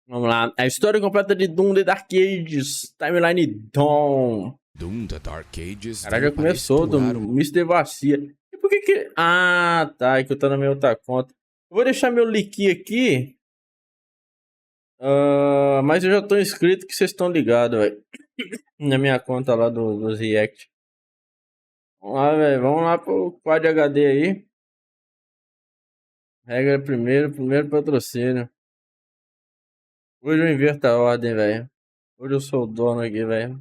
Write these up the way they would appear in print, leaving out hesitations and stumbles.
Vamos lá. A história completa de Doom The Dark Ages. Timeline Dawn. Doom The Dark Ages. Caraca, já começou do Mr. Vacia. E por que... Ah, tá. É que eu tô na minha outra conta. Eu vou deixar meu link aqui. Mas eu já tô inscrito que vocês estão ligados, velho. Na minha conta lá dos React. Vamos lá, velho. Vamos lá pro Quad HD aí. Regra primeiro patrocínio. Hoje eu inverto a ordem, velho. Hoje eu sou o dono aqui, velho.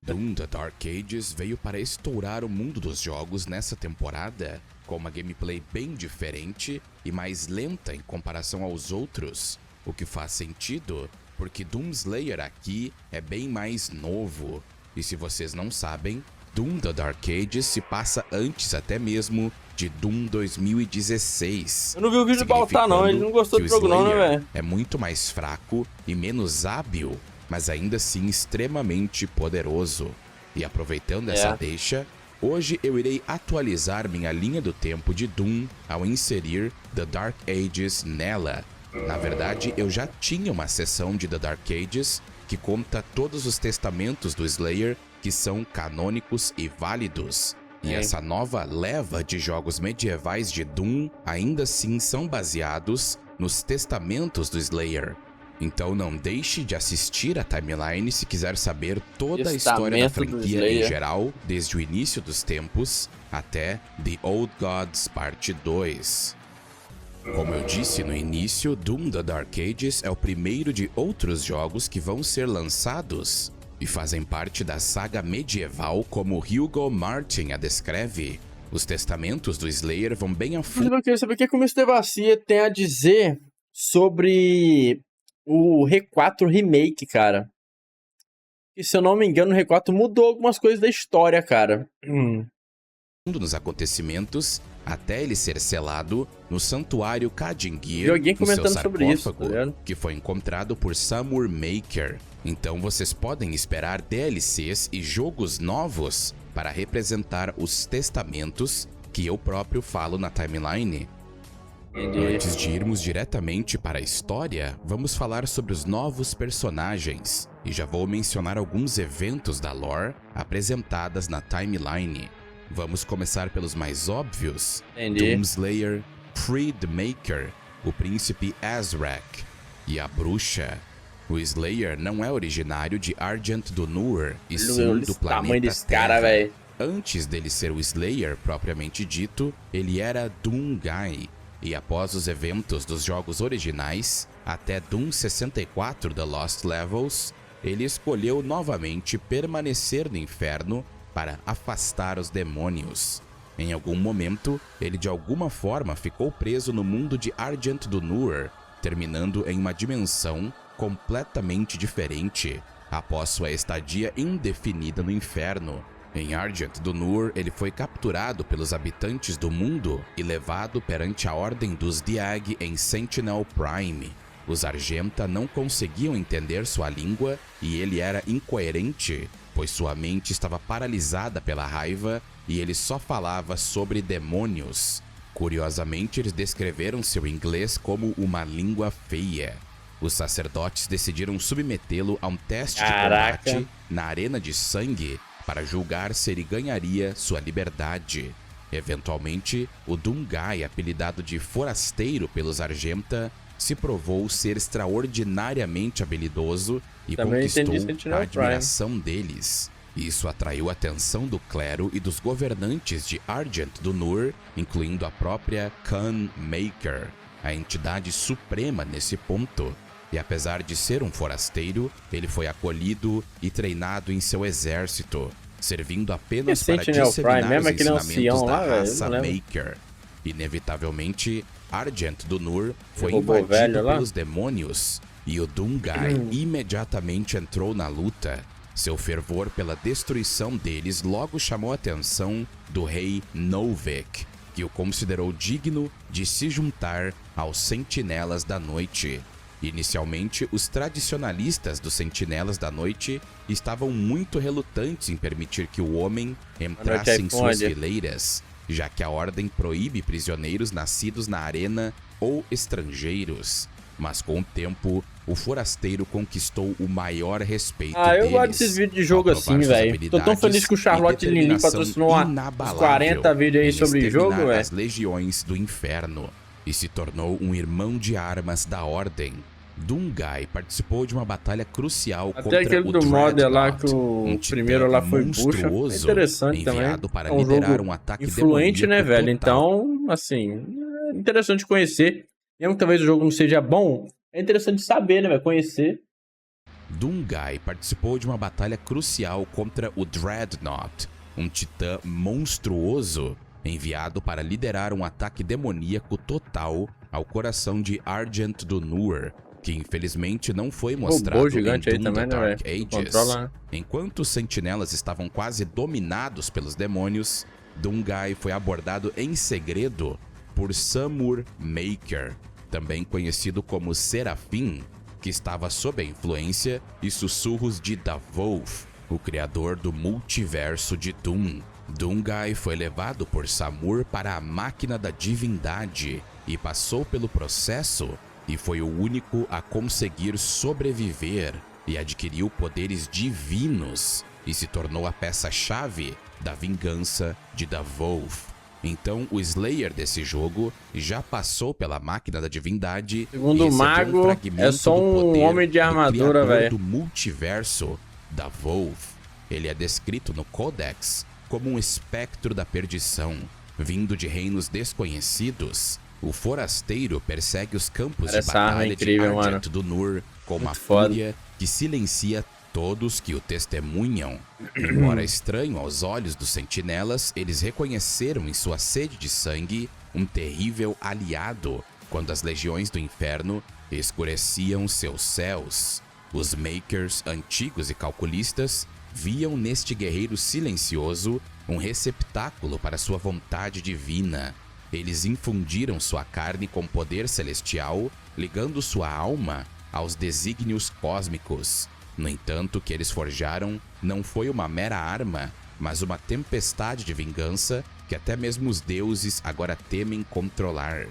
Doom The Dark Ages veio para estourar o mundo dos jogos nessa temporada, com uma gameplay bem diferente e mais lenta em comparação aos outros, o que faz sentido, porque Doom Slayer aqui é bem mais novo. E se vocês não sabem, Doom The Dark Ages se passa antes até mesmo de Doom 2016. Eu não vi o vídeo do Baltar não, ele não gostou do jogo não, né, velho? É muito mais fraco e menos hábil, mas ainda assim extremamente poderoso. E aproveitando essa deixa, hoje eu irei atualizar minha linha do tempo de Doom ao inserir The Dark Ages nela. Na verdade, eu já tinha uma seção de The Dark Ages que conta todos os testamentos do Slayer que são canônicos e válidos. E essa nova leva de jogos medievais de Doom ainda assim são baseados nos testamentos do Slayer. Então não deixe de assistir a timeline se quiser saber toda a história da franquia em geral, desde o início dos tempos até The Old Gods Parte 2. Como eu disse no início, Doom The Dark Ages é o primeiro de outros jogos que vão ser lançados e fazem parte da saga medieval como Hugo Martin a descreve. Os testamentos do Slayer vão bem a fundo. Eu queria saber o que o Mr. Vacia tem a dizer sobre o R4 Remake, cara. E se eu não me engano, o R4 mudou algumas coisas da história, cara. Nos acontecimentos, até ele ser selado no santuário Kajingir, vi alguém comentando sobre isso, tá ligado? Que foi encontrado por Samur Maker. Então vocês podem esperar DLCs e jogos novos para representar os testamentos que eu próprio falo na timeline. Antes de irmos diretamente para a história, vamos falar sobre os novos personagens, e já vou mencionar alguns eventos da lore apresentadas na timeline. Vamos começar pelos mais óbvios. Doomslayer, Freedmaker, o príncipe Azrak e a bruxa. O Slayer não é originário de Argent do Nur, e sim do planeta Terra. Antes dele ser o Slayer propriamente dito, ele era Doomguy. E após os eventos dos jogos originais, até Doom 64 The Lost Levels, ele escolheu novamente permanecer no inferno para afastar os demônios. Em algum momento, ele de alguma forma ficou preso no mundo de Argent do Nur, terminando em uma dimensão completamente diferente após sua estadia indefinida no inferno. Em Argent do Nur, ele foi capturado pelos habitantes do mundo e levado perante a Ordem dos Diag em Sentinel Prime. Os Argenta não conseguiam entender sua língua e ele era incoerente, pois sua mente estava paralisada pela raiva e ele só falava sobre demônios. Curiosamente, eles descreveram seu inglês como uma língua feia. Os sacerdotes decidiram submetê-lo a um teste de combate na arena de sangue para julgar se ele ganharia sua liberdade. Eventualmente, o Doomguy, apelidado de Forasteiro pelos Argenta, se provou ser extraordinariamente habilidoso e conquistou a admiração deles. Isso atraiu a atenção do clero e dos governantes de Argent do Nur, incluindo a própria Khan Maker, a entidade suprema nesse ponto. E apesar de ser um forasteiro, ele foi acolhido e treinado em seu exército, servindo apenas para disseminar os ensinamentos da raça Maker. Inevitavelmente, Argent do Nur foi invadido pelos demônios, e o Doomguy imediatamente entrou na luta. Seu fervor pela destruição deles logo chamou a atenção do rei Novik, que o considerou digno de se juntar aos Sentinelas da Noite. Inicialmente, os tradicionalistas dos Sentinelas da Noite estavam muito relutantes em permitir que o homem entrasse em suas fileiras, já que a ordem proíbe prisioneiros nascidos na arena ou estrangeiros. mas com o tempo, o forasteiro conquistou o maior respeito eu deles. gosto desses vídeos de jogo assim, velho. Tô tão feliz que o Charlotte Lili patrocinou uns 40 vídeos aí sobre jogo, velho. as legiões do inferno e se tornou um irmão de armas da Ordem. Doomguy participou de uma batalha crucial Até contra aquele o do mod lá Dreadnought, que o um titã primeiro lá foi bucha. É monstruoso, interessante também. enviado para É um liderar jogo um ataque influente, né, demoníaco velho? total. Então, assim, é interessante conhecer. Mesmo que talvez o jogo não seja bom, é interessante saber, né, velho? Conhecer. Doomguy participou de uma batalha crucial contra o Dreadnought, um titã monstruoso, enviado para liderar um ataque demoníaco total ao coração de Argent do Nur, que infelizmente não foi mostrado em gigante aí Doom também, The né, Dark velho? Ages. Controla, né? Enquanto os sentinelas estavam quase dominados pelos demônios, Doomguy foi abordado em segredo por Samur Maker, também conhecido como Serafim, que estava sob a influência e sussurros de Davolf, o criador do multiverso de Doom. Doomguy foi levado por Samur para a máquina da divindade e passou pelo processo e foi o único a conseguir sobreviver e adquiriu poderes divinos e se tornou a peça-chave da vingança de Davolf. Então, o Slayer desse jogo já passou pela máquina da divindade. Segundo o mago, é só um homem de armadura, velho. Do multiverso, Davolf. Ele é descrito no Codex como um espectro da perdição, vindo de reinos desconhecidos. O forasteiro persegue os campos de batalha de Argent do Nur com uma fúria que silencia todos que o testemunham. Embora estranho aos olhos dos sentinelas, eles reconheceram em sua sede de sangue um terrível aliado quando as legiões do inferno escureciam seus céus. Os Makers, antigos e calculistas, viam neste guerreiro silencioso um receptáculo para sua vontade divina. Eles infundiram sua carne com poder celestial, ligando sua alma aos desígnios cósmicos. No entanto, o que eles forjaram não foi uma mera arma, mas uma tempestade de vingança que até mesmo os deuses agora temem controlar.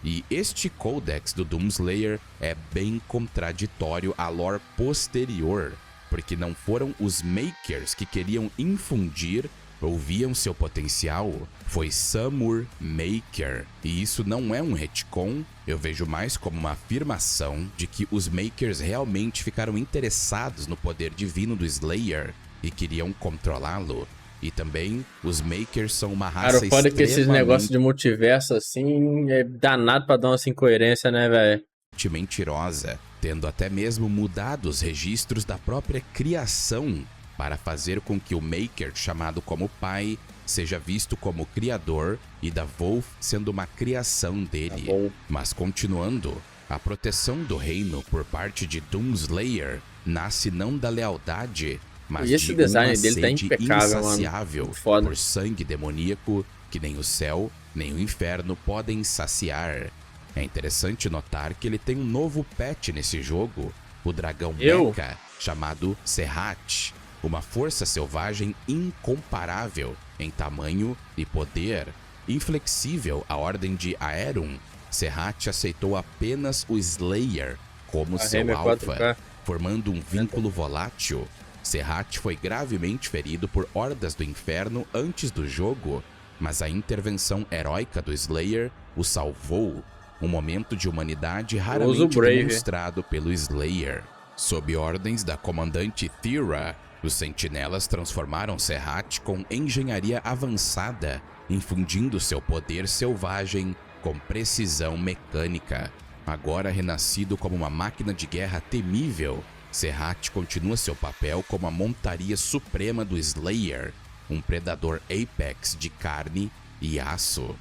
E este Codex do Doomslayer é bem contraditório à lore posterior, porque não foram os Makers que queriam infundir ou viam seu potencial, foi Samur Maker. E isso não é um retcon, eu vejo mais como uma afirmação de que os Makers realmente ficaram interessados no poder divino do Slayer e queriam controlá-lo. E também, os Makers são uma raça extremamente... Cara, pode que esses negócios de multiverso assim é danado pra dar uma incoerência, né, velho? Mentirosa, tendo até mesmo mudado os registros da própria criação para fazer com que o Maker, chamado como pai, seja visto como criador e Davolf sendo uma criação dele. Mas continuando, a proteção do reino por parte de Doomslayer nasce não da lealdade, mas esse de design uma dele tá sede impecável, insaciável por sangue demoníaco que nem o céu nem o inferno podem saciar. É interessante notar que ele tem um novo pet nesse jogo, o dragão Mecha, chamado Serhat, uma força selvagem incomparável em tamanho e poder. Inflexível à ordem de Aerum, Serhat aceitou apenas o Slayer como seu alfa, formando um vínculo volátil. Serhat foi gravemente ferido por hordas do inferno antes do jogo, mas a intervenção heróica do Slayer o salvou, um momento de humanidade raramente demonstrado pelo Slayer. Sob ordens da comandante Thera, os sentinelas transformaram Serhat com engenharia avançada, infundindo seu poder selvagem com precisão mecânica. Agora renascido como uma máquina de guerra temível, Serhat continua seu papel como a montaria suprema do Slayer, um predador Apex de carne e aço.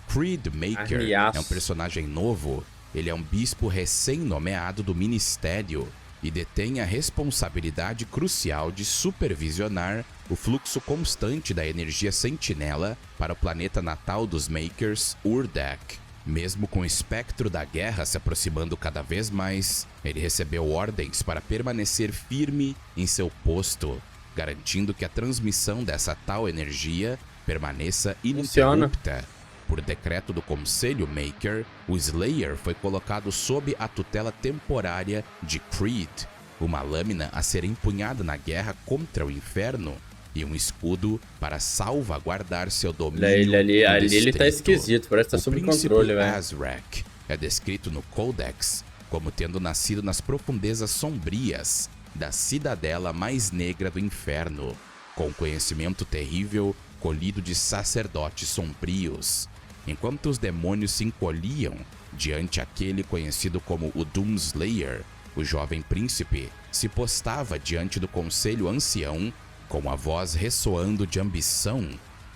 Creed Maker é um personagem novo, ele é um bispo recém-nomeado do ministério e detém a responsabilidade crucial de supervisionar o fluxo constante da energia sentinela para o planeta natal dos Makers, Urdak. Mesmo com o espectro da guerra se aproximando cada vez mais, ele recebeu ordens para permanecer firme em seu posto, garantindo que a transmissão dessa tal energia permaneça ininterrupta. Por decreto do Conselho Maker, o Slayer foi colocado sob a tutela temporária de Creed, uma lâmina a ser empunhada na guerra contra o inferno e um escudo para salvaguardar seu domínio. Ali ele tá esquisito, parece que tá sob controle, velho. Azrak é descrito no Codex como tendo nascido nas profundezas sombrias da cidadela mais negra do inferno, com conhecimento terrível colhido de sacerdotes sombrios. Enquanto os demônios se encolhiam diante aquele conhecido como o Doomslayer, o jovem príncipe se postava diante do conselho ancião com a voz ressoando de ambição.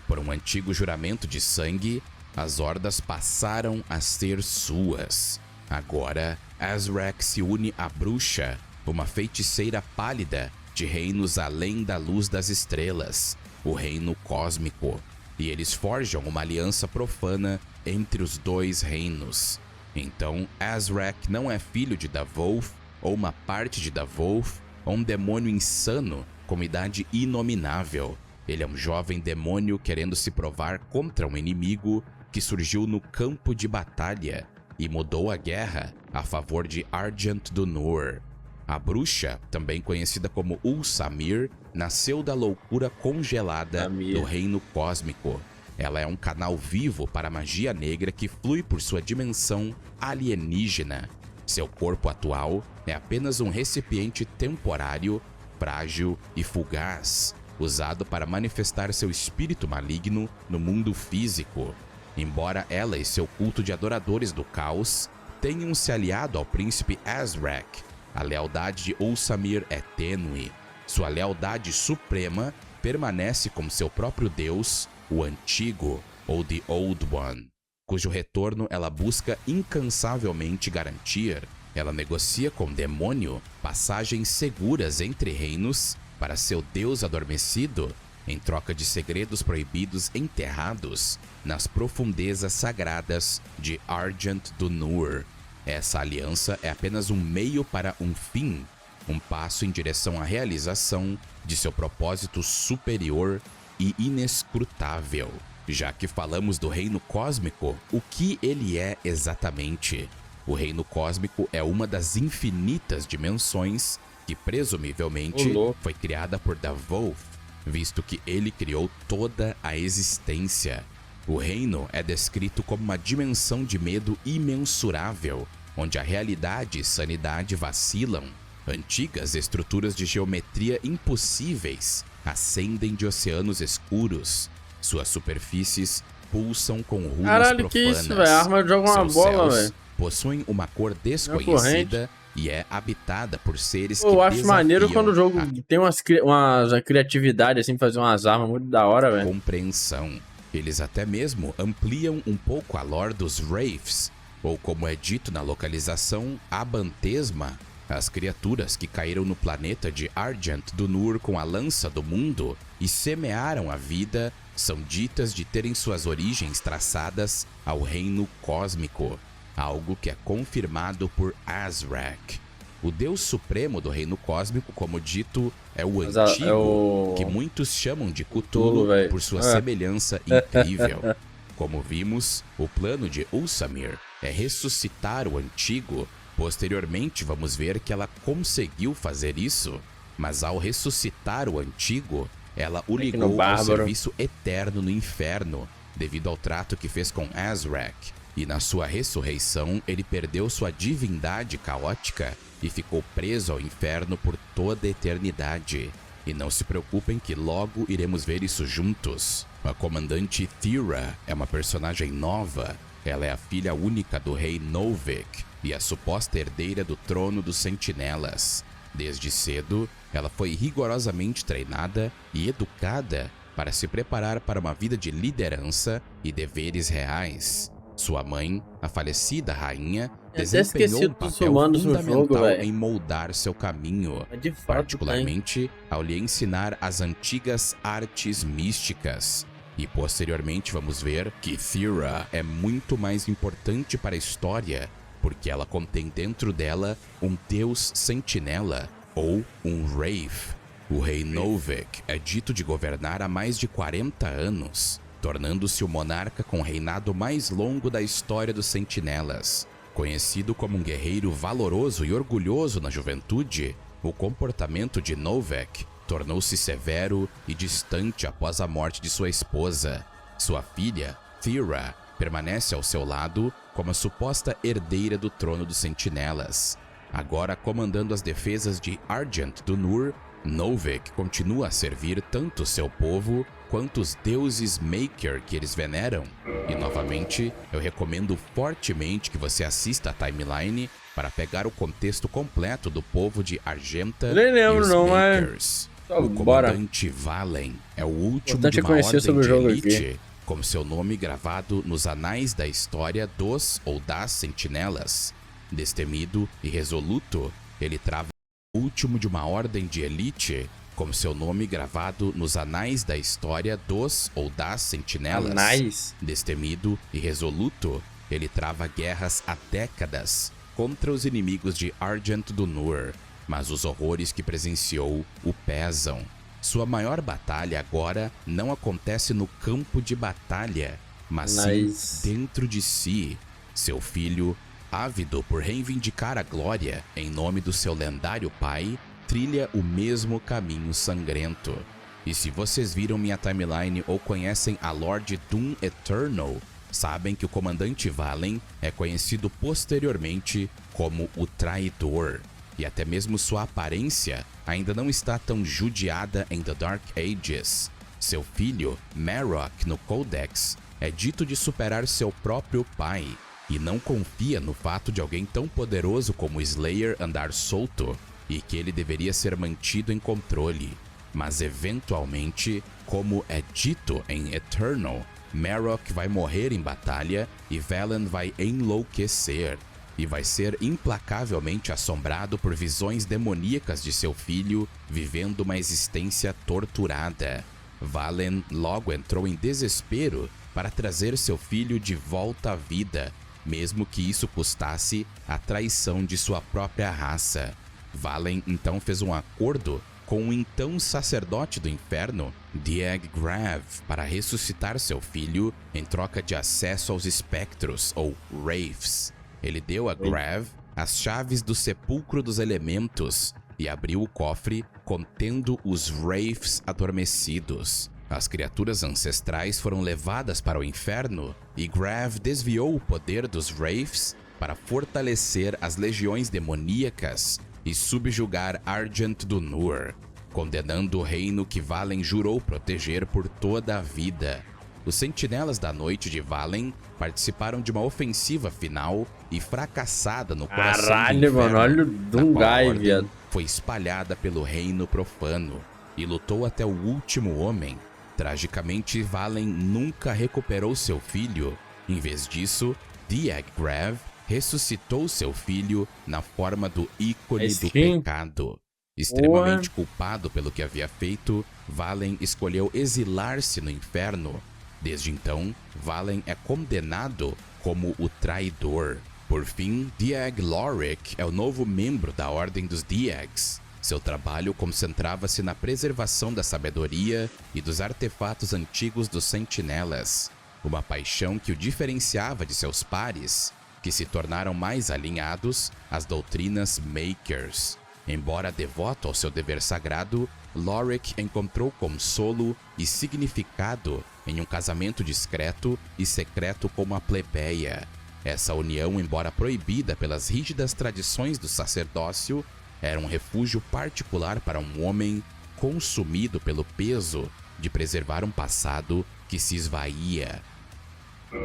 Por um antigo juramento de sangue, as hordas passaram a ser suas. Agora, Azrak se une à bruxa, uma feiticeira pálida de reinos além da luz das estrelas, o reino cósmico. E eles forjam uma aliança profana entre os dois reinos. Então, Azrak não é filho de Davolf, ou uma parte de Davolf, ou um demônio insano com idade inominável. Ele é um jovem demônio querendo se provar contra um inimigo que surgiu no campo de batalha e mudou a guerra a favor de Argent do Nur. A bruxa, também conhecida como Ulsamir, nasceu da loucura congelada do reino cósmico. Ela é um canal vivo para a magia negra que flui por sua dimensão alienígena. Seu corpo atual é apenas um recipiente temporário, frágil e fugaz, usado para manifestar seu espírito maligno no mundo físico. Embora ela e seu culto de adoradores do caos tenham se aliado ao príncipe Azrak, a lealdade de Ulsamir é tênue. Sua lealdade suprema permanece com seu próprio deus, o Antigo, ou The Old One, cujo retorno ela busca incansavelmente garantir. Ela negocia com o demônio passagens seguras entre reinos para seu deus adormecido, em troca de segredos proibidos enterrados nas profundezas sagradas de Argent do Nur. Essa aliança é apenas um meio para um fim, um passo em direção à realização de seu propósito superior e inescrutável. Já que falamos do reino cósmico, o que ele é exatamente? O reino cósmico é uma das infinitas dimensões que presumivelmente foi criada por Davolf, visto que ele criou toda a existência. O reino é descrito como uma dimensão de medo imensurável, onde a realidade e sanidade vacilam. Antigas estruturas de geometria impossíveis ascendem de oceanos escuros. Suas superfícies pulsam com runas profanas. Que isso, velho? A arma joga uma bola, velho. Possuem uma cor desconhecida e é habitada por seres que eu acho maneiro quando o jogo tem uma criatividade, assim, fazer umas armas muito da hora, velho. Compreensão. Eles até mesmo ampliam um pouco a lore dos Wraiths, ou como é dito na localização, Abantesma, as criaturas que caíram no planeta de Argent do Nur com a lança do mundo e semearam a vida, são ditas de terem suas origens traçadas ao reino cósmico, algo que é confirmado por Azrak. O deus supremo do reino cósmico, como dito, é o Antigo, que muitos chamam de Cthulhu por sua semelhança incrível. Como vimos, o plano de Ulsamir é ressuscitar o Antigo. Posteriormente, vamos ver que ela conseguiu fazer isso, mas ao ressuscitar o Antigo, ela o ligou ao serviço eterno no inferno, devido ao trato que fez com Azrak. E na sua ressurreição, ele perdeu sua divindade caótica e ficou preso ao inferno por toda a eternidade. E não se preocupem que logo iremos ver isso juntos. A comandante Thera é uma personagem nova. Ela é a filha única do rei Novik e a suposta herdeira do trono dos Sentinelas. Desde cedo, ela foi rigorosamente treinada e educada para se preparar para uma vida de liderança e deveres reais. Sua mãe, a falecida rainha, desempenhou um papel fundamental em moldar seu caminho, particularmente ao lhe ensinar as antigas artes místicas. E posteriormente vamos ver que Thera é muito mais importante para a história, porque ela contém dentro dela um deus sentinela, ou um Wraith. O rei Novik é dito de governar há mais de 40 anos. tornando-se o monarca com o reinado mais longo da história dos Sentinelas. Conhecido como um guerreiro valoroso e orgulhoso na juventude, o comportamento de Novak tornou-se severo e distante após a morte de sua esposa. Sua filha, Thera, permanece ao seu lado como a suposta herdeira do trono dos Sentinelas. Agora comandando as defesas de Argent do Nur, Novak continua a servir tanto seu povo quanto os deuses Maker que eles veneram. E novamente, eu recomendo fortemente que você assista a timeline para pegar o contexto completo do povo de Argenta e os Makers. O comandante Valen é o último de uma ordem de elite, com seu nome gravado nos anais da história dos ou das Sentinelas. Destemido e resoluto, ele trava o último de uma ordem de elite, com seu nome gravado nos anais da história dos ou das Sentinelas. Anais? Destemido e resoluto, ele trava guerras há décadas contra os inimigos de Argent do Nur, mas os horrores que presenciou o pesam. Sua maior batalha agora não acontece no campo de batalha, mas sim dentro de si. Seu filho, ávido por reivindicar a glória em nome do seu lendário pai, trilha o mesmo caminho sangrento. E se vocês viram minha timeline ou conhecem a Lord Doom Eternal, sabem que o comandante Valen é conhecido posteriormente como o Traidor. E até mesmo sua aparência ainda não está tão judiada em The Dark Ages. Seu filho, Marok, no Codex, é dito de superar seu próprio pai, e não confia no fato de alguém tão poderoso como Slayer andar solto, e que ele deveria ser mantido em controle. Mas eventualmente, como é dito em Eternal, Marok vai morrer em batalha e Valen vai enlouquecer, e vai ser implacavelmente assombrado por visões demoníacas de seu filho vivendo uma existência torturada. Valen logo entrou em desespero para trazer seu filho de volta à vida, mesmo que isso custasse a traição de sua própria raça. Valen então fez um acordo com o então sacerdote do inferno, Dieg Grav, para ressuscitar seu filho em troca de acesso aos espectros, ou Wraiths. Ele deu a Grav as chaves do sepulcro dos elementos e abriu o cofre contendo os Wraiths adormecidos. As criaturas ancestrais foram levadas para o inferno e Grav desviou o poder dos Wraiths para fortalecer as legiões demoníacas e subjugar Argent do Nur, condenando o reino que Valen jurou proteger por toda a vida. Os Sentinelas da Noite de Valen participaram de uma ofensiva final e fracassada no coração do inferno, mano, olha o Dungai, viado. Foi espalhada pelo reino profano e lutou até o último homem. Tragicamente, Valen nunca recuperou seu filho. Em vez disso, Dieg Grav ressuscitou seu filho na forma do ícone do pecado. Extremamente culpado pelo que havia feito, Valen escolheu exilar-se no inferno. Desde então, Valen é condenado como o traidor. Por fim, Dieg Lorik é o novo membro da Ordem dos Diegs. Seu trabalho concentrava-se na preservação da sabedoria e dos artefatos antigos dos Sentinelas, uma paixão que o diferenciava de seus pares, que se tornaram mais alinhados às doutrinas Makers. Embora devoto ao seu dever sagrado, Lorik encontrou consolo e significado em um casamento discreto e secreto com uma plebeia. Essa união, embora proibida pelas rígidas tradições do sacerdócio, era um refúgio particular para um homem consumido pelo peso de preservar um passado que se esvaía.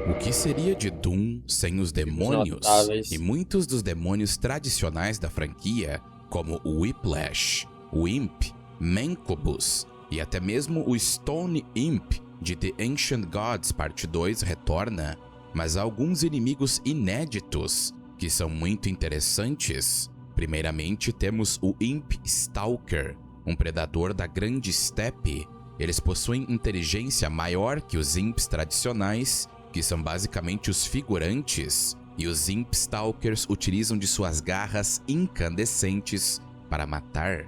O que seria de Doom sem os demônios? E muitos dos demônios tradicionais da franquia, como o Whiplash, o Imp, Mancubus e até mesmo o Stone Imp de The Ancient Gods Parte 2 retorna, mas há alguns inimigos inéditos que são muito interessantes. Primeiramente temos o Imp Stalker, um predador da Grande Steppe. Eles possuem inteligência maior que os Imps tradicionais, que são basicamente os figurantes, e os Imp Stalkers utilizam de suas garras incandescentes para matar.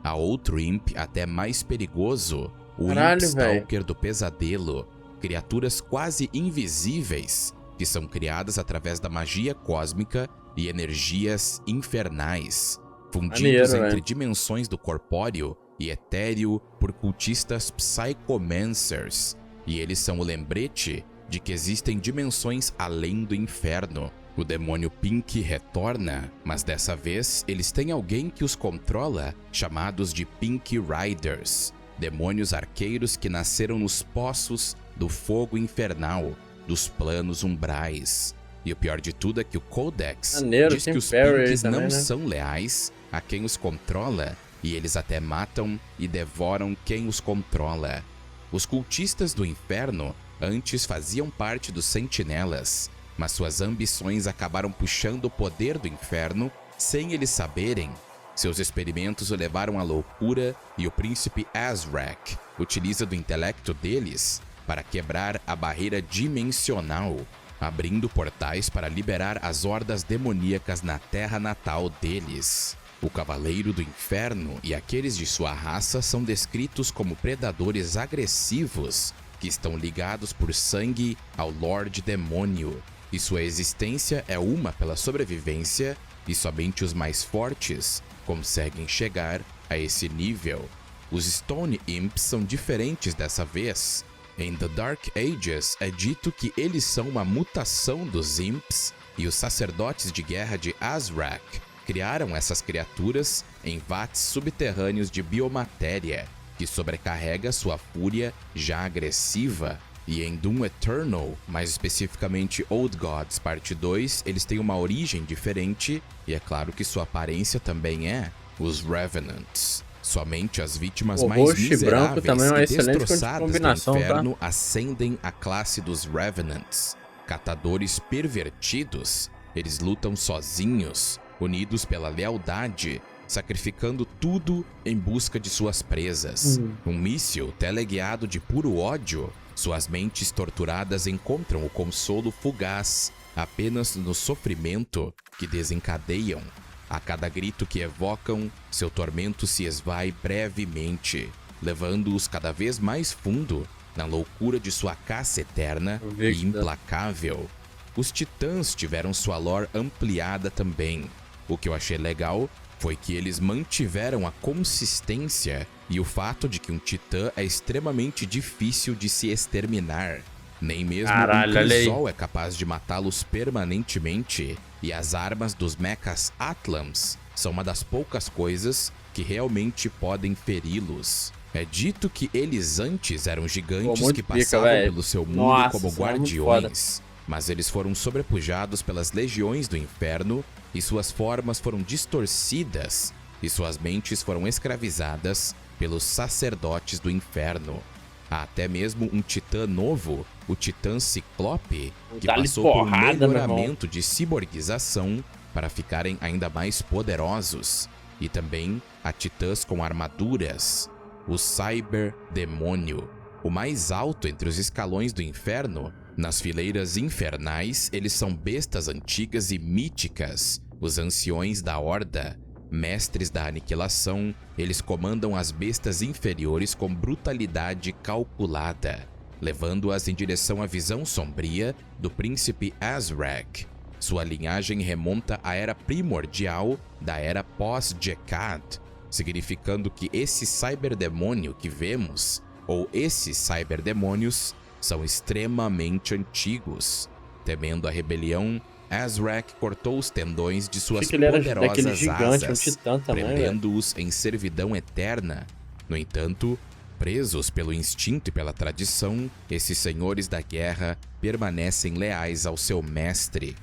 Há outro Imp até mais perigoso, o Imp Stalker do Pesadelo. criaturas quase invisíveis que são criadas através da magia cósmica e energias infernais, fundidos Maneiro, entre velho. dimensões do corpóreo e etéreo por cultistas psychomancers, e eles são o lembrete de que existem dimensões além do inferno. O demônio Pink retorna, mas dessa vez eles têm alguém que os controla, chamados de Pink Riders, demônios arqueiros que nasceram nos poços do fogo infernal, dos planos umbrais. E o pior de tudo é que o Codex Maneiro, diz tem que os Perry Pinks também, não né? são leais a quem os controla, e eles até matam e devoram quem os controla. Os cultistas do inferno antes faziam parte dos sentinelas, mas suas ambições acabaram puxando o poder do inferno sem eles saberem. Seus experimentos o levaram à loucura e o príncipe Azrak utiliza do intelecto deles para quebrar a barreira dimensional, abrindo portais para liberar as hordas demoníacas na terra natal deles. O Cavaleiro do Inferno e aqueles de sua raça são descritos como predadores agressivos que estão ligados por sangue ao Lorde Demônio, e sua existência é uma pela sobrevivência, e somente os mais fortes conseguem chegar a esse nível. Os Stone Imps são diferentes dessa vez. Em The Dark Ages é dito que eles são uma mutação dos Imps, e os sacerdotes de guerra de Azrak criaram essas criaturas em vates subterrâneos de biomatéria, que sobrecarrega sua fúria já agressiva. E em Doom Eternal, mais especificamente Old Gods Parte 2, eles têm uma origem diferente, e é claro que sua aparência também é os Revenants. Somente as vítimas O mais roxo e branco miseráveis também é uma e excelente destroçadas do combinação, tá? inferno ascendem à classe dos Revenants. Catadores pervertidos, eles lutam sozinhos, unidos pela lealdade, sacrificando tudo em busca de suas presas. Um míssil teleguiado de puro ódio, suas mentes torturadas encontram o consolo fugaz apenas no sofrimento que desencadeiam. A cada grito que evocam, seu tormento se esvai brevemente, levando-os cada vez mais fundo na loucura de sua caça eterna e implacável. Os titãs tiveram sua lore ampliada também. O que eu achei legal foi que eles mantiveram a consistência e o fato de que um titã é extremamente difícil de se exterminar. Nem mesmo um crisol é capaz de matá-los permanentemente, e as armas dos mechas Atlams são uma das poucas coisas que realmente podem feri-los. É dito que eles antes eram gigantes que passavam pelo seu mundo como guardiões, mas eles foram sobrepujados pelas legiões do inferno e suas formas foram distorcidas e suas mentes foram escravizadas pelos sacerdotes do inferno. Há até mesmo um titã novo, o Titã Ciclope, que passou por um melhoramento de ciborguização para ficarem ainda mais poderosos. E também há titãs com armaduras, o Cyber Demônio, o mais alto entre os escalões do inferno. Nas fileiras infernais, eles são bestas antigas e míticas, os anciões da Horda, mestres da aniquilação. Eles comandam as bestas inferiores com brutalidade calculada, levando-as em direção à visão sombria do príncipe Azrak. Sua linhagem remonta à era primordial da era pós-Jekad, significando que esse cyberdemônio que vemos, ou esses cyberdemônios, são extremamente antigos. Temendo a rebelião, Azrak cortou os tendões de suas poderosas asas, prendendo-os em servidão eterna. No entanto, presos pelo instinto e pela tradição, esses senhores da guerra permanecem leais ao seu mestre.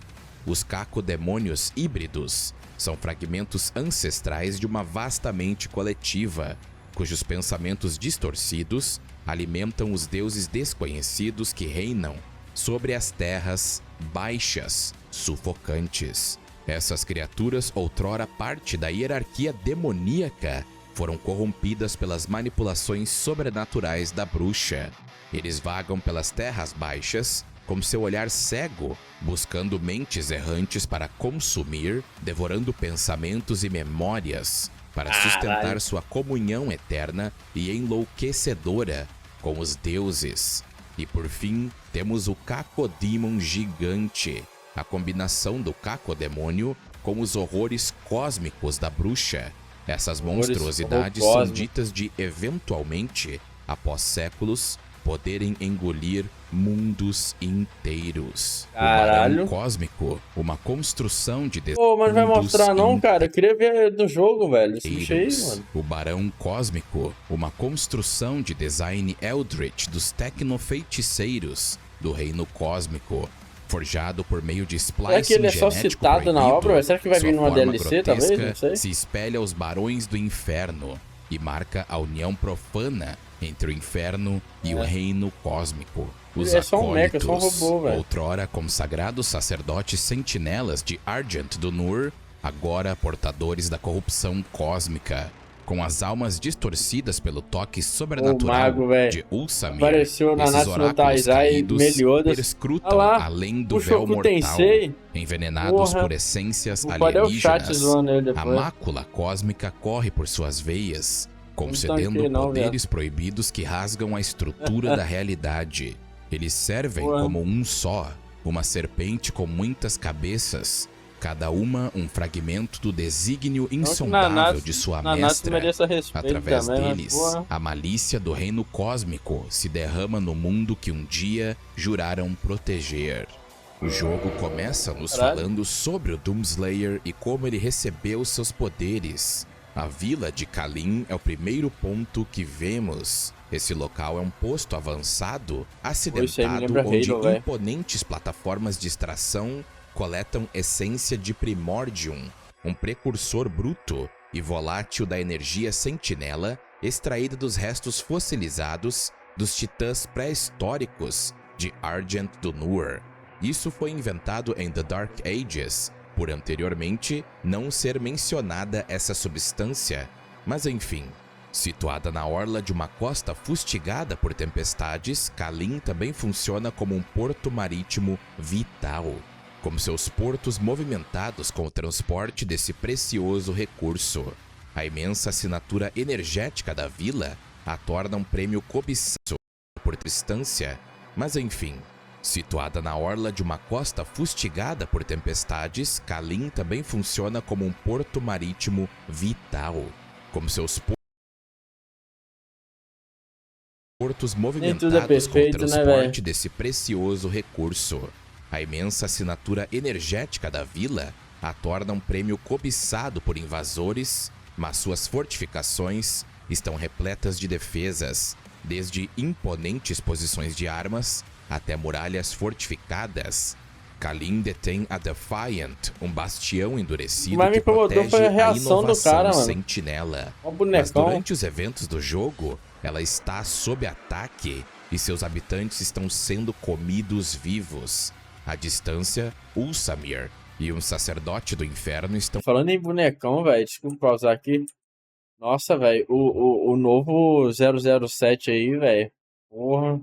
Os cacodemônios híbridos são fragmentos ancestrais de uma vasta mente coletiva, cujos pensamentos distorcidos alimentam os deuses desconhecidos que reinam sobre as terras baixas, sufocantes. Essas criaturas, outrora parte da hierarquia demoníaca, foram corrompidas pelas manipulações sobrenaturais da bruxa. Eles vagam pelas terras baixas com seu olhar cego, buscando mentes errantes para consumir, devorando pensamentos e memórias, para sustentar sua comunhão eterna e enlouquecedora com os deuses. E por fim, temos o Cacodemon gigante, a combinação do cacodemônio com os horrores cósmicos da bruxa. Essas monstruosidades são ditas de, eventualmente, após séculos, poderem engolir mundos inteiros. Caralho. O Barão Cósmico, uma construção de Pô, mas não vai mostrar não, cara. Eu queria ver no jogo, velho. Esse bicho aí, mano. O Barão Cósmico, uma construção de design Eldritch dos tecnofeiticeiros do Reino Cósmico, forjado por meio de splicing genético. Será que ele é só citado proibido. na obra? Será que vai vir numa DLC, talvez? Não sei. Se espelha aos Barões do Inferno e marca a união profana entre o Inferno e o Reino Cósmico. Os só um mecha, só um robô, velho. outrora consagrados sacerdotes sentinelas de Argent do Nur, agora portadores da corrupção cósmica, com as almas distorcidas pelo toque sobrenatural de Ulsamir. Apareceu na Esses oráculos caídos perscrutam além do véu mortal, envenenados por essências alienígenas. A mácula cósmica corre por suas veias, concedendo poderes proibidos que rasgam a estrutura da realidade. Eles servem como um só, uma serpente com muitas cabeças, cada uma um fragmento do desígnio insondável de sua mestra. Através deles, a malícia do reino cósmico se derrama no mundo que um dia juraram proteger. O jogo começa nos falando sobre o Doomslayer e como ele recebeu seus poderes. A vila de Kalin é o primeiro ponto que vemos. Esse local é um posto avançado, acidentado, onde imponentes plataformas de extração coletam essência de Primordium, um precursor bruto e volátil da energia sentinela extraída dos restos fossilizados dos titãs pré-históricos de Argent do Nur. Isso foi inventado em The Dark Ages, por anteriormente não ser mencionada essa substância, mas enfim. Situada na orla de uma costa fustigada por tempestades, Kalin também funciona como um porto marítimo vital, como seus portos movimentados com o transporte desse precioso recurso. A imensa assinatura energética da vila a torna um prêmio cobiçado por distância, mas enfim. Situada na orla de uma costa fustigada por tempestades, Kalin também funciona como um porto marítimo vital, como seus portos movimentados com o transporte desse precioso recurso. A imensa assinatura energética da vila a torna um prêmio cobiçado por invasores, mas suas fortificações estão repletas de defesas, desde imponentes posições de armas até muralhas fortificadas. Kalin detém a Defiant, um bastião endurecido que protege a inovação sentinela. Mas durante os eventos do jogo, ela está sob ataque e seus habitantes estão sendo comidos vivos. À distância, Ulsamir e um sacerdote do inferno estão... Falando em bonecão, velho, desculpa pausar aqui. Nossa, velho, o novo 007 aí, velho, porra...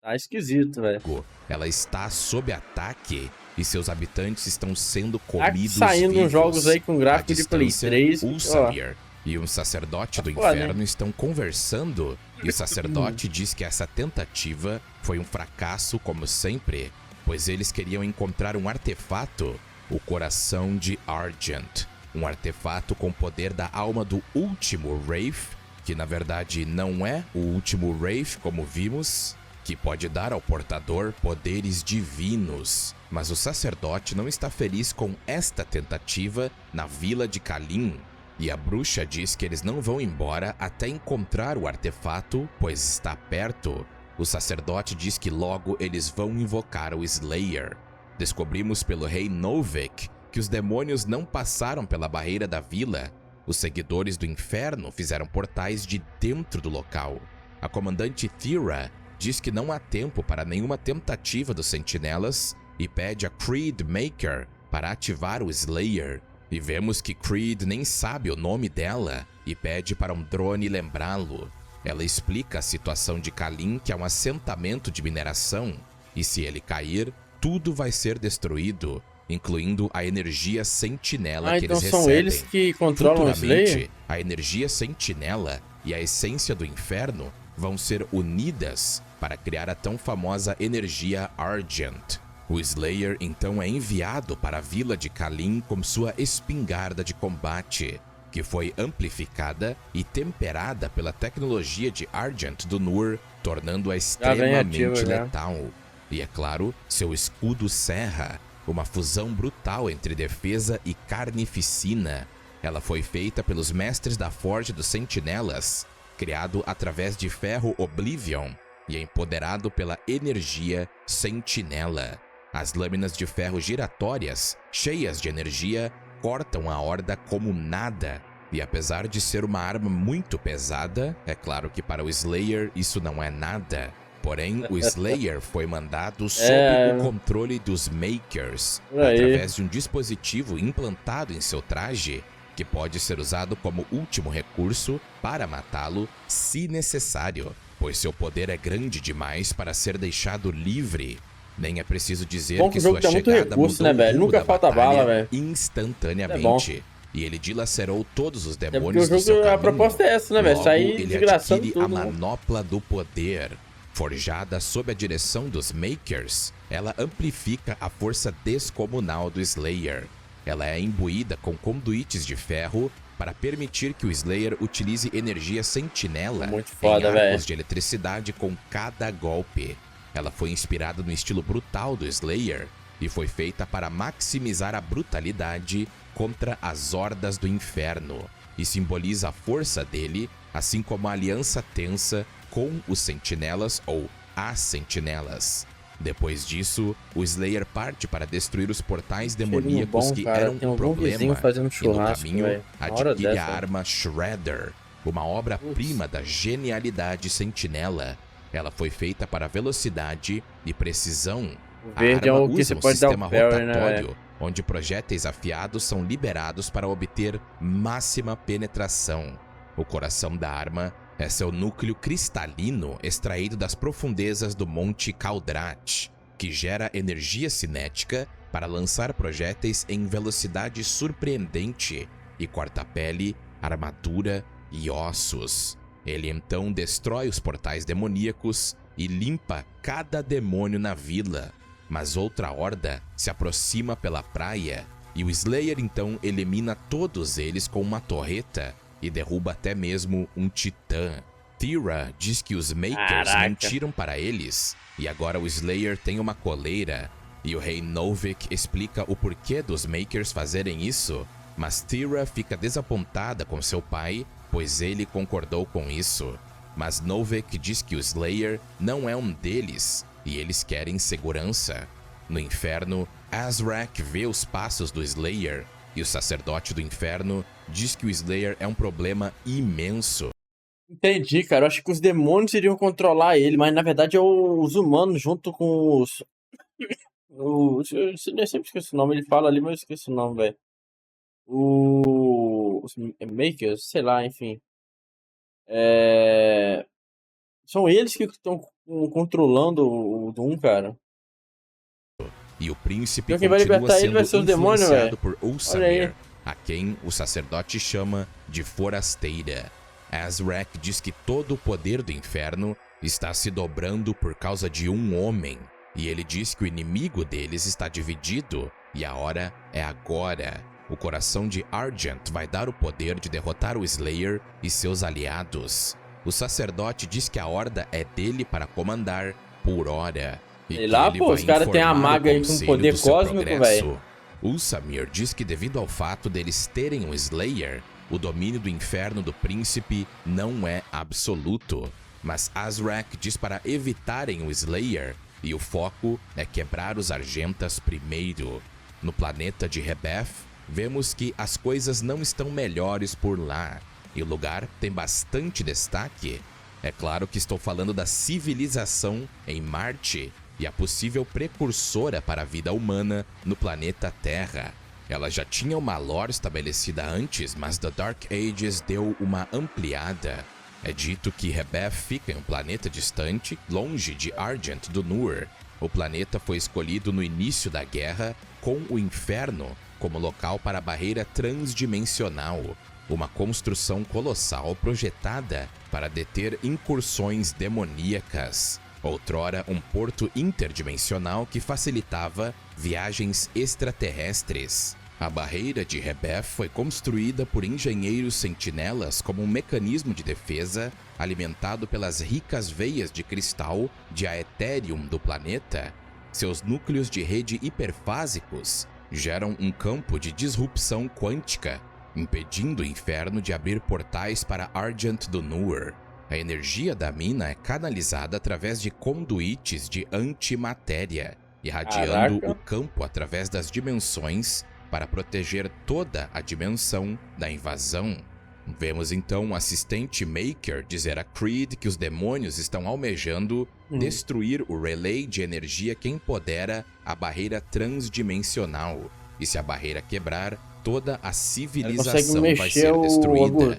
Tá esquisito, velho. Ela está sob ataque e seus habitantes estão sendo comidos saindo vivos. Jogos aí com gráfico de Play 3. Ulsamir e um sacerdote do inferno estão conversando e o sacerdote diz que essa tentativa foi um fracasso como sempre, pois eles queriam encontrar um artefato, o coração de Argent, um artefato com poder da alma do último Wraith, que na verdade não é o último Wraith como vimos, que pode dar ao portador poderes divinos. Mas o sacerdote não está feliz com esta tentativa na vila de Kalin, e a bruxa diz que eles não vão embora até encontrar o artefato, pois está perto. O sacerdote diz que logo eles vão invocar o Slayer. Descobrimos pelo rei Novik que os demônios não passaram pela barreira da vila. Os seguidores do inferno fizeram portais de dentro do local. A comandante Thera diz que não há tempo para nenhuma tentativa dos sentinelas e pede a Creed Maker para ativar o Slayer. E vemos que Creed nem sabe o nome dela e pede para um drone lembrá-lo. Ela explica a situação de Kalin, que é um assentamento de mineração, e se ele cair, tudo vai ser destruído, incluindo a energia sentinela que então eles são recebem. Eles que controlam o Slayer? A energia sentinela e a essência do inferno vão ser unidas para criar a tão famosa energia Argent. O Slayer então é enviado para a vila de Kalin com sua espingarda de combate, que foi amplificada e temperada pela tecnologia de Argent do Nur, tornando-a extremamente letal. E é claro, seu escudo Serra, uma fusão brutal entre defesa e carnificina. Ela foi feita pelos mestres da Forja dos Sentinelas, criado através de ferro Oblivion e empoderado pela energia Sentinela. As lâminas de ferro giratórias, cheias de energia, cortam a Horda como nada. E apesar de ser uma arma muito pesada, é claro que para o Slayer isso não é nada. Porém, o Slayer foi mandado sob o controle dos Makers, através de um dispositivo implantado em seu traje, que pode ser usado como último recurso para matá-lo se necessário, pois seu poder é grande demais para ser deixado livre. Nem é preciso dizer que sua chegada mudou o rumo da batalha instantaneamente. E ele dilacerou todos os demônios do seu caminho. A proposta é essa, né, velho? Sair desgraçando tudo. A manopla do poder. Forjada sob a direção dos Makers, ela amplifica a força descomunal do Slayer. Ela é imbuída com conduítes de ferro para permitir que o Slayer utilize energia sentinela em arcos de eletricidade com cada golpe. Ela foi inspirada no estilo brutal do Slayer e foi feita para maximizar a brutalidade contra as hordas do inferno, e simboliza a força dele, assim como a aliança tensa com os sentinelas ou as sentinelas. Depois disso, o Slayer parte para destruir os portais demoníacos que eram um problema, e no caminho adquire a arma Shredder, uma obra-prima da genialidade sentinela. Ela foi feita para velocidade e precisão. A arma usa um sistema rotatório, onde projéteis afiados são liberados para obter máxima penetração. O coração da arma é seu núcleo cristalino extraído das profundezas do Monte Kaldrat, que gera energia cinética para lançar projéteis em velocidade surpreendente e corta pele, armadura e ossos. Ele então destrói os portais demoníacos e limpa cada demônio na vila. Mas outra horda se aproxima pela praia e o Slayer então elimina todos eles com uma torreta e derruba até mesmo um titã. Thera diz que os Makers mentiram para eles e agora o Slayer tem uma coleira. E o rei Novik explica o porquê dos Makers fazerem isso, mas Thera fica desapontada com seu pai, pois ele concordou com isso. Mas Novik diz que o Slayer não é um deles e eles querem segurança. No inferno, Azrak vê os passos do Slayer e o sacerdote do inferno diz que o Slayer é um problema imenso. Entendi, cara. Eu acho que os demônios iriam controlar ele, mas na verdade é os humanos junto com os... eu sempre esqueço o nome, ele fala ali, mas eu esqueço o nome, velho. Os Makers, sei lá, enfim. São eles que estão controlando o Doom, cara. E o príncipe quem vai libertar ele vai ser o demônio, velho. Por Ulsamir, a quem o sacerdote chama de forasteira. Azrak diz que todo o poder do inferno está se dobrando por causa de um homem. E ele diz que o inimigo deles está dividido e a hora é agora. O coração de Argent vai dar o poder de derrotar o Slayer e seus aliados. O sacerdote diz que a horda é dele para comandar por hora. E lá, pô, os caras têm a maga aí com poder cósmico, velho. Ulsamir diz que devido ao fato deles terem um Slayer, o domínio do inferno do príncipe não é absoluto. Mas Azrak diz para evitarem o Slayer, e o foco é quebrar os Argentas primeiro. No planeta de Rebeth, vemos que as coisas não estão melhores por lá, e o lugar tem bastante destaque. É claro que estou falando da civilização em Marte, e a possível precursora para a vida humana no planeta Terra. Ela já tinha uma lore estabelecida antes, mas The Dark Ages deu uma ampliada. É dito que Rebeth fica em um planeta distante, longe de Argent do Nur. O planeta foi escolhido no início da guerra, com o inferno como local para a barreira transdimensional, uma construção colossal projetada para deter incursões demoníacas. outrora um porto interdimensional que facilitava viagens extraterrestres. A barreira de Rebeth foi construída por engenheiros sentinelas como um mecanismo de defesa alimentado pelas ricas veias de cristal de Aetherium do planeta. Seus núcleos de rede hiperfásicos geram um campo de disrupção quântica, impedindo o inferno de abrir portais para Argent do Noor. A energia da mina é canalizada através de conduítes de antimatéria, irradiando o campo através das dimensões para proteger toda a dimensão da invasão. Vemos então o assistente Maker dizer a Creed que os demônios estão almejando destruir o relay de energia que empodera a barreira transdimensional. E se a barreira quebrar, toda a civilização vai ser destruída.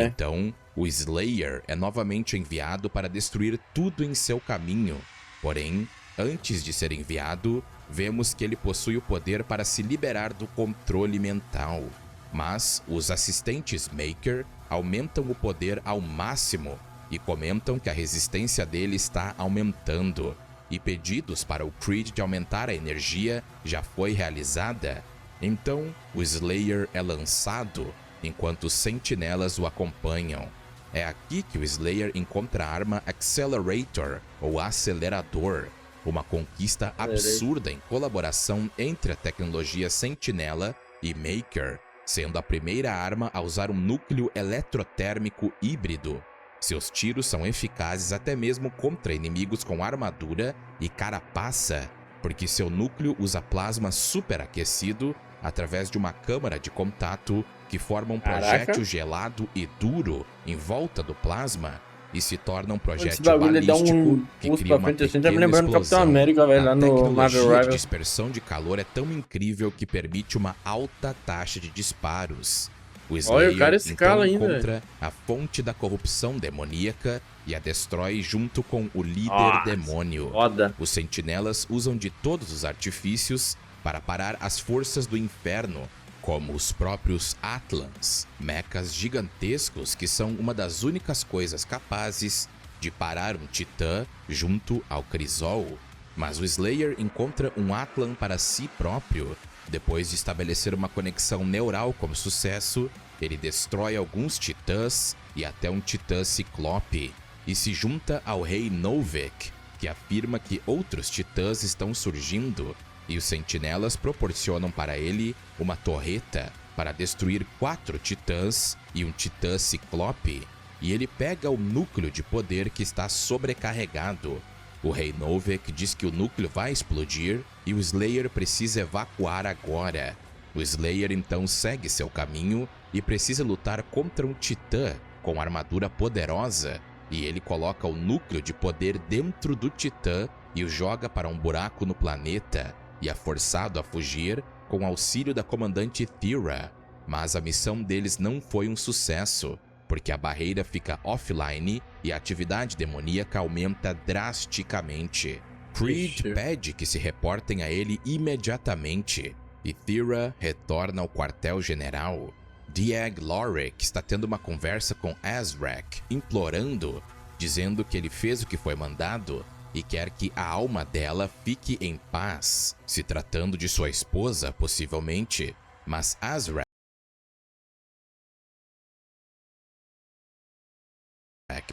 Então, o Slayer é novamente enviado para destruir tudo em seu caminho. Porém, antes de ser enviado, vemos que ele possui o poder para se liberar do controle mental. Mas os assistentes Maker aumentam o poder ao máximo e comentam que a resistência dele está aumentando. E pedidos para o Creed de aumentar a energia já foi realizada. Então, o Slayer é lançado, enquanto os sentinelas o acompanham. É aqui que o Slayer encontra a arma Accelerator, ou acelerador, uma conquista absurda em colaboração entre a tecnologia Sentinela e Maker, sendo a primeira arma a usar um núcleo eletrotérmico híbrido. Seus tiros são eficazes até mesmo contra inimigos com armadura e carapaça, porque seu núcleo usa plasma superaquecido através de uma câmara de contato que forma um projétil gelado e duro em volta do plasma e se torna um projétil balístico que cria uma pequena explosão. A tecnologia de dispersão de calor é tão incrível que permite uma alta taxa de disparos. O Slayer então encontra a fonte da corrupção demoníaca e a destrói junto com o líder demônio. Os sentinelas usam de todos os artifícios para parar as forças do inferno, como os próprios Atlans, mechas gigantescos que são uma das únicas coisas capazes de parar um titã junto ao Crisol. Mas o Slayer encontra um Atlan para si próprio. Depois de estabelecer uma conexão neural com sucesso, ele destrói alguns titãs e até um titã ciclope, e se junta ao rei Novik, que afirma que outros titãs estão surgindo, e os sentinelas proporcionam para ele uma torreta para destruir 4 titãs e um titã ciclope, e ele pega o núcleo de poder que está sobrecarregado. O rei Novik diz que o núcleo vai explodir e o Slayer precisa evacuar agora. O Slayer então segue seu caminho e precisa lutar contra um titã com armadura poderosa, e ele coloca o núcleo de poder dentro do titã e o joga para um buraco no planeta, e é forçado a fugir com auxílio da comandante Thera. Mas a missão deles não foi um sucesso, porque a barreira fica offline e a atividade demoníaca aumenta drasticamente. Creed pede que se reportem a ele imediatamente, e Thera retorna ao quartel-general. Diag Lorik está tendo uma conversa com Azrak, implorando, dizendo que ele fez o que foi mandado e quer que a alma dela fique em paz, se tratando de sua esposa, possivelmente, mas Azrak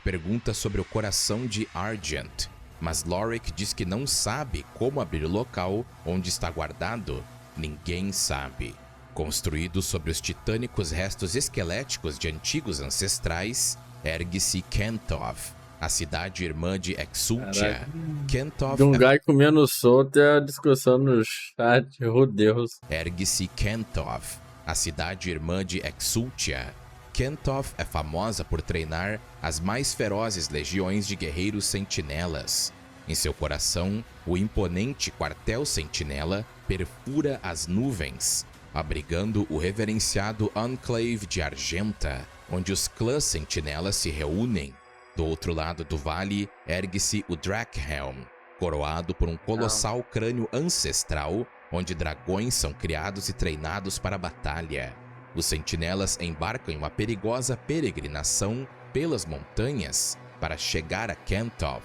pergunta sobre o coração de Argent, mas Lorik diz que não sabe como abrir o local onde está guardado. Ninguém sabe. Construído sobre os titânicos restos esqueléticos de antigos ancestrais, ergue-se Kentov, a cidade irmã de Exultia. Kentov Dungai comendo solto é a discussão no chat, Deus. Ergue-se Kentov, a cidade irmã de Exultia. Kentov é famosa por treinar as mais ferozes legiões de guerreiros sentinelas. Em seu coração, o imponente quartel sentinela perfura as nuvens, abrigando o reverenciado Enclave de Argenta, onde os clãs sentinelas se reúnem. Do outro lado do vale, ergue-se o Drakhelm, coroado por um colossal crânio ancestral, onde dragões são criados e treinados para a batalha. Os sentinelas embarcam em uma perigosa peregrinação pelas montanhas para chegar a Kentov.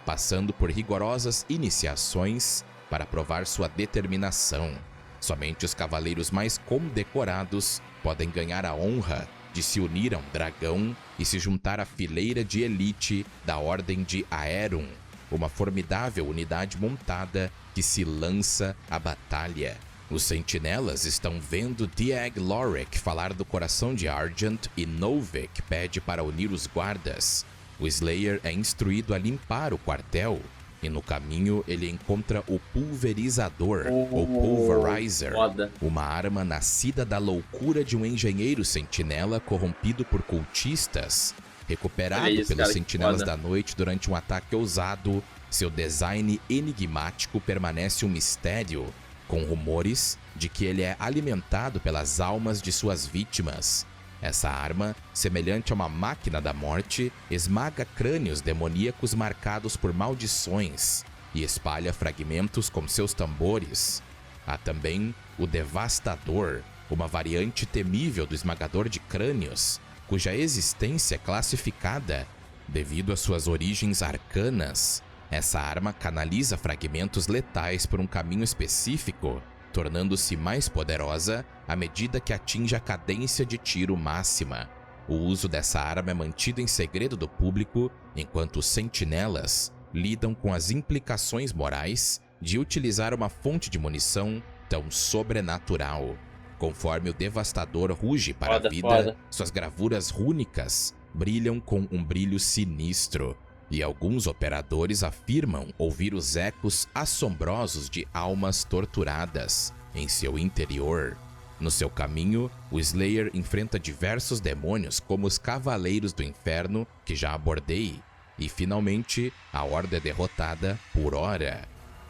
passando por rigorosas iniciações para provar sua determinação. Somente os cavaleiros mais condecorados podem ganhar a honra de se unir a um dragão e se juntar à fileira de elite da Ordem de Aerum, uma formidável unidade montada que se lança à batalha. Os sentinelas estão vendo Diag Loric falar do coração de Argent e Novik pede para unir os guardas. O Slayer é instruído a limpar o quartel e no caminho ele encontra o Pulverizador, ou Pulverizer, uma arma nascida da loucura de um engenheiro sentinela corrompido por cultistas. Recuperado pelos sentinelas da noite durante um ataque ousado, seu design enigmático permanece um mistério, com rumores de que ele é alimentado pelas almas de suas vítimas. Essa arma, semelhante a uma máquina da morte, esmaga crânios demoníacos marcados por maldições e espalha fragmentos com seus tambores. Há também o Devastador, uma variante temível do esmagador de crânios, cuja existência é classificada devido às suas origens arcanas. Essa arma canaliza fragmentos letais por um caminho específico, tornando-se mais poderosa à medida que atinge a cadência de tiro máxima. O uso dessa arma é mantido em segredo do público, enquanto os sentinelas lidam com as implicações morais de utilizar uma fonte de munição tão sobrenatural. Conforme o Devastador ruge para a vida, suas gravuras rúnicas brilham com um brilho sinistro, e alguns operadores afirmam ouvir os ecos assombrosos de almas torturadas em seu interior. No seu caminho, o Slayer enfrenta diversos demônios como os Cavaleiros do Inferno, que já abordei, e finalmente a Horda é derrotada por hora.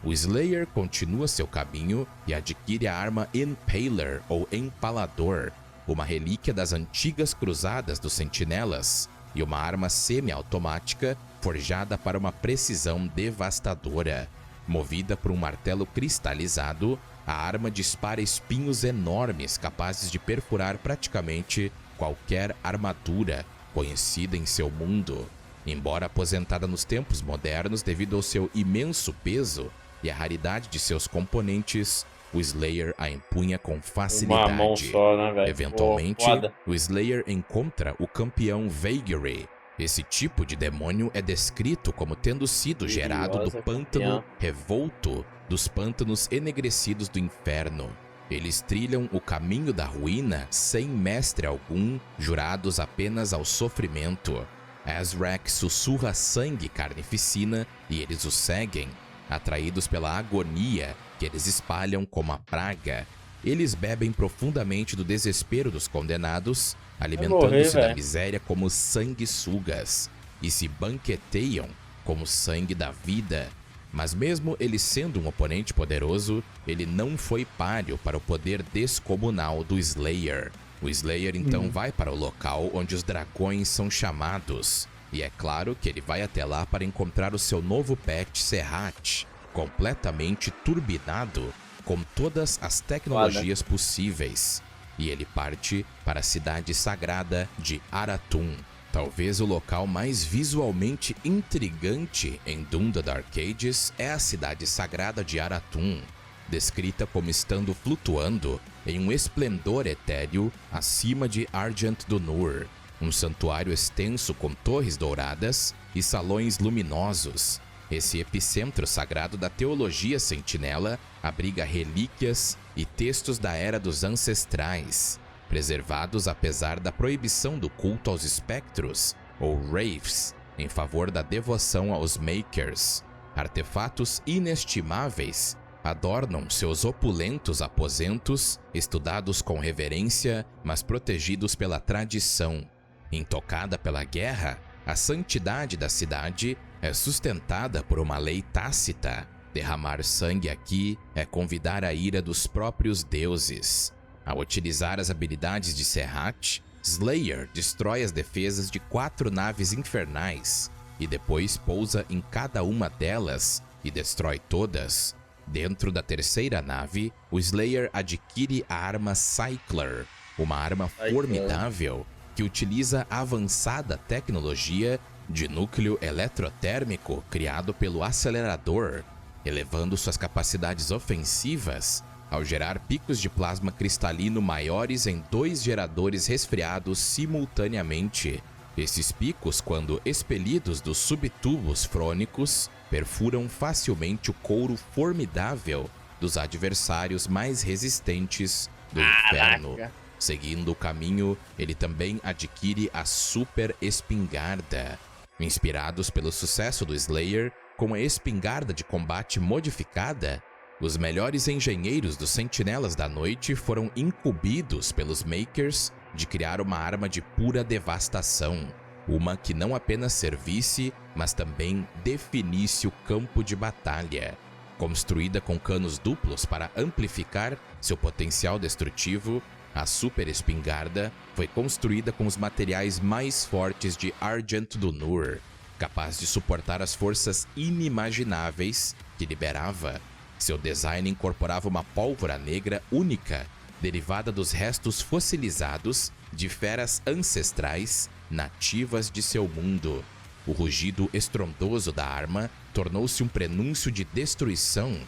O Slayer continua seu caminho e adquire a arma Impaler ou Empalador, uma relíquia das antigas cruzadas dos sentinelas, e uma arma semi-automática forjada para uma precisão devastadora. Movida por um martelo cristalizado, a arma dispara espinhos enormes capazes de perfurar praticamente qualquer armadura conhecida em seu mundo. Embora aposentada nos tempos modernos devido ao seu imenso peso e a raridade de seus componentes, o Slayer a empunha com facilidade. Uma mão só, né, velho? Eventualmente, o Slayer encontra o campeão Vagary. Esse tipo de demônio é descrito como tendo sido gerado do pântano revolto dos pântanos enegrecidos do inferno. Eles trilham o caminho da ruína sem mestre algum, jurados apenas ao sofrimento. Azrak sussurra sangue e carnificina e eles o seguem, atraídos pela agonia que eles espalham como a praga. Eles bebem profundamente do desespero dos condenados, alimentando-se da miséria como sanguessugas, e se banqueteiam como sangue da vida. Mas mesmo ele sendo um oponente poderoso, ele não foi páreo para o poder descomunal do Slayer. O Slayer então vai para o local onde os dragões são chamados, e é claro que ele vai até lá para encontrar o seu novo pet Serhat, completamente turbinado com todas as tecnologias possíveis. E ele parte para a cidade sagrada de Arathun, talvez o local mais visualmente intrigante em Doom the Dark Ages é a cidade sagrada de Arathun, descrita como estando flutuando em um esplendor etéreo acima de Argent do Nur, um santuário extenso com torres douradas e salões luminosos. Esse epicentro sagrado da teologia sentinela abriga relíquias e textos da Era dos Ancestrais, preservados apesar da proibição do culto aos espectros, ou Wraiths, em favor da devoção aos Makers. Artefatos inestimáveis adornam seus opulentos aposentos, estudados com reverência, mas protegidos pela tradição. Intocada pela guerra, a santidade da cidade é sustentada por uma lei tácita. Derramar sangue aqui é convidar a ira dos próprios deuses. Ao utilizar as habilidades de Serhat, Slayer destrói as defesas de 4 naves infernais e depois pousa em cada uma delas e destrói todas. Dentro da terceira nave, o Slayer adquire a arma Cycler, uma arma formidável que utiliza a avançada tecnologia de núcleo eletrotérmico criado pelo acelerador, elevando suas capacidades ofensivas ao gerar picos de plasma cristalino maiores em 2 geradores resfriados simultaneamente. Esses picos, quando expelidos dos subtubos frônicos, perfuram facilmente o couro formidável dos adversários mais resistentes do inferno. Seguindo o caminho, ele também adquire a Super Espingarda. Inspirados pelo sucesso do Slayer, com a espingarda de combate modificada, os melhores engenheiros dos Sentinelas da Noite foram incumbidos pelos Makers de criar uma arma de pura devastação. Uma que não apenas servisse, mas também definisse o campo de batalha. Construída com canos duplos para amplificar seu potencial destrutivo, a Super Espingarda foi construída com os materiais mais fortes de Argent do Nur, capaz de suportar as forças inimagináveis que liberava. Seu design incorporava uma pólvora negra única, derivada dos restos fossilizados de feras ancestrais nativas de seu mundo. O rugido estrondoso da arma tornou-se um prenúncio de destruição,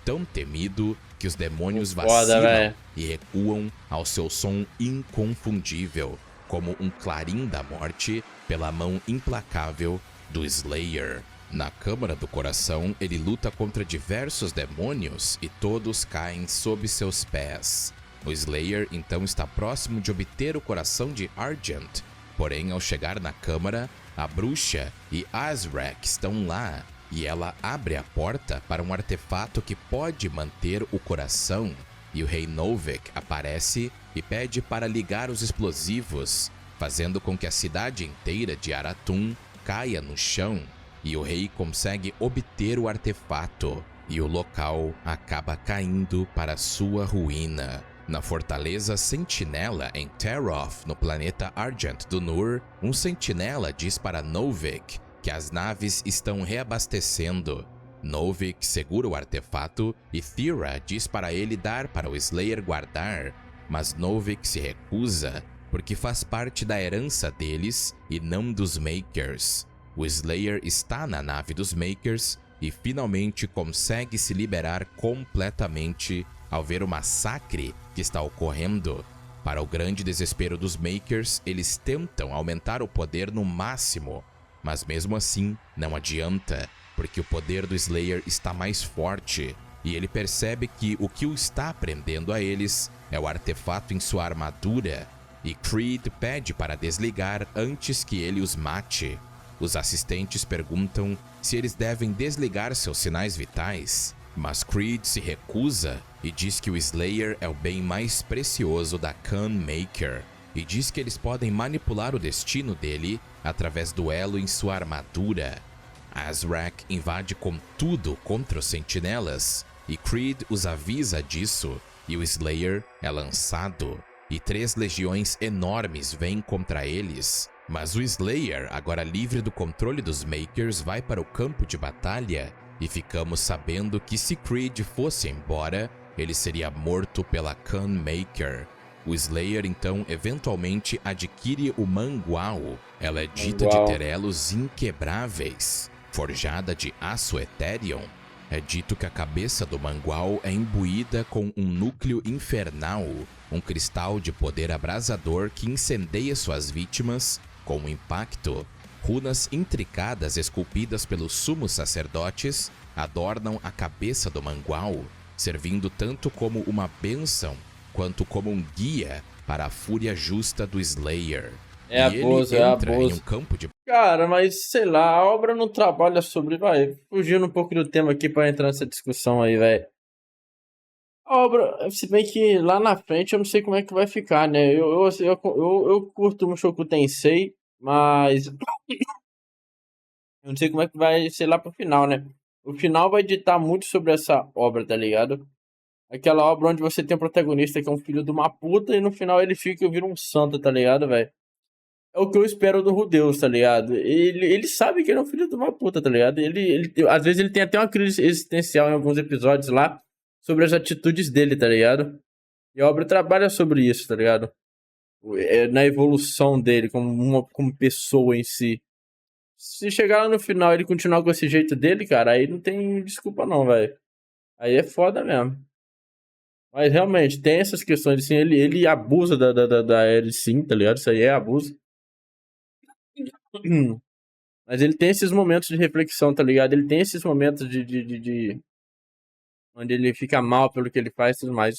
tão temido que os demônios vacilam e recuam ao seu som inconfundível, como um clarim da morte pela mão implacável do Slayer. Na Câmara do Coração, ele luta contra diversos demônios e todos caem sob seus pés. O Slayer então está próximo de obter o coração de Argent, porém ao chegar na Câmara, a bruxa e Azrak estão lá, e ela abre a porta para um artefato que pode manter o coração, e o rei Novik aparece e pede para ligar os explosivos, fazendo com que a cidade inteira de Aratun caia no chão, e o rei consegue obter o artefato, e o local acaba caindo para sua ruína. Na fortaleza Sentinela em Teroth, no planeta Argent do Nur, um sentinela diz para Novik que as naves estão reabastecendo. Novik segura o artefato e Thera diz para ele dar para o Slayer guardar, mas Novik se recusa porque faz parte da herança deles e não dos Makers. O Slayer está na nave dos Makers e finalmente consegue se liberar completamente ao ver o massacre que está ocorrendo. Para o grande desespero dos Makers, eles tentam aumentar o poder no máximo, mas mesmo assim não adianta, porque o poder do Slayer está mais forte, e ele percebe que o que o está prendendo a eles é o artefato em sua armadura, e Creed pede para desligar antes que ele os mate. Os assistentes perguntam se eles devem desligar seus sinais vitais, mas Creed se recusa e diz que o Slayer é o bem mais precioso da Khan Maker, e diz que eles podem manipular o destino dele através do elo em sua armadura. Azrak invade com tudo contra os sentinelas, e Creed os avisa disso, e o Slayer é lançado, e 3 legiões enormes vêm contra eles. Mas o Slayer, agora livre do controle dos Makers, vai para o campo de batalha, e ficamos sabendo que se Creed fosse embora, ele seria morto pela Khan Maker. O Slayer então eventualmente adquire o Mangual. Ela é dita de ter elos inquebráveis, forjada de aço Ethereum. É dito que a cabeça do Mangual é imbuída com um núcleo infernal, um cristal de poder abrasador que incendeia suas vítimas com o impacto. Runas intricadas esculpidas pelos sumos sacerdotes adornam a cabeça do Mangual, servindo tanto como uma bênção quanto como um guia para a fúria justa do Slayer. É abuso, é abuso. Em um campo de... Cara, mas sei lá, a obra não trabalha sobre... Vai, fugindo um pouco do tema aqui para entrar nessa discussão aí, velho. A obra, se bem que lá na frente eu não sei como é que vai ficar, né? Eu curto o Mushoku Tensei, mas eu não sei como é que vai ser lá pro final, né? O final vai ditar muito sobre essa obra, tá ligado? Aquela obra onde você tem um protagonista que é um filho de uma puta e no final ele fica e vira um santo, tá ligado, velho? É o que eu espero do Rudeus, tá ligado? Ele sabe que ele é um filho de uma puta, tá ligado? Às vezes ele tem até uma crise existencial em alguns episódios lá sobre as atitudes dele, tá ligado? E a obra trabalha sobre isso, tá ligado? Na evolução dele como pessoa em si. Se chegar lá no final e ele continuar com esse jeito dele, cara, aí não tem desculpa não, velho. Aí é foda mesmo. Mas realmente, tem essas questões, assim, ele abusa da Aerith, sim, tá ligado? Isso aí é abuso. Mas ele tem esses momentos de reflexão, tá ligado? Ele tem esses momentos de onde ele fica mal pelo que ele faz e tudo mais.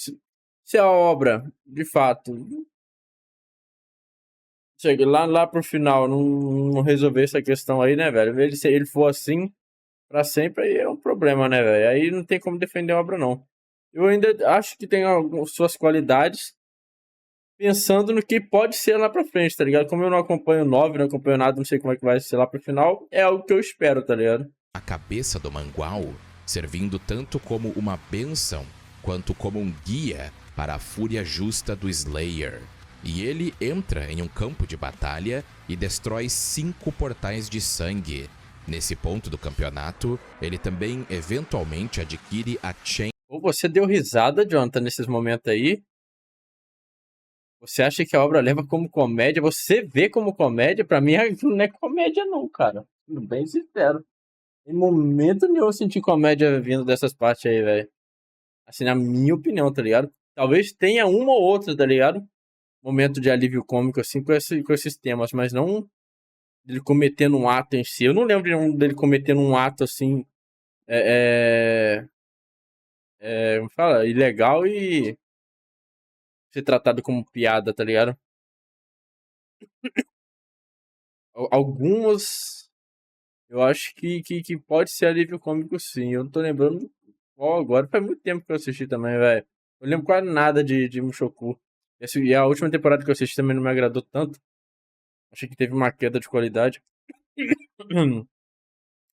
Se a obra, de fato, chega lá pro final, não resolver essa questão aí, né, velho? Se ele for assim pra sempre, aí é um problema, né, velho? Aí não tem como defender a obra, não. Eu ainda acho que tem algumas suas qualidades, pensando no que pode ser lá pra frente, tá ligado? Como eu não acompanho 9, não acompanho nada, não sei como é que vai ser lá pro final, é algo que eu espero, tá ligado? A cabeça do Mangual, servindo tanto como uma bênção quanto como um guia para a fúria justa do Slayer. E ele entra em um campo de batalha e destrói 5 portais de sangue. Nesse ponto do campeonato, ele também eventualmente adquire a Chain. Ou você deu risada, Jonathan, nesses momentos aí? Você acha que a obra leva como comédia? Você vê como comédia? Pra mim, aquilo não é comédia, não, cara. Sendo bem sincero. Em momento nenhum eu senti comédia vindo dessas partes aí, velho. Assim, na minha opinião, tá ligado? Talvez tenha uma ou outra, tá ligado? Momento de alívio cômico, assim, com esses temas, mas não dele cometendo um ato em si. Eu não lembro dele cometendo um ato, assim, como fala? Ilegal e ser tratado como piada, tá ligado? Algumas eu acho que pode ser alívio cômico, sim. Eu não tô lembrando qual agora. Faz muito tempo que eu assisti também, velho. Eu lembro quase nada de Mushoku. E a última temporada que eu assisti também não me agradou tanto. Achei que teve uma queda de qualidade.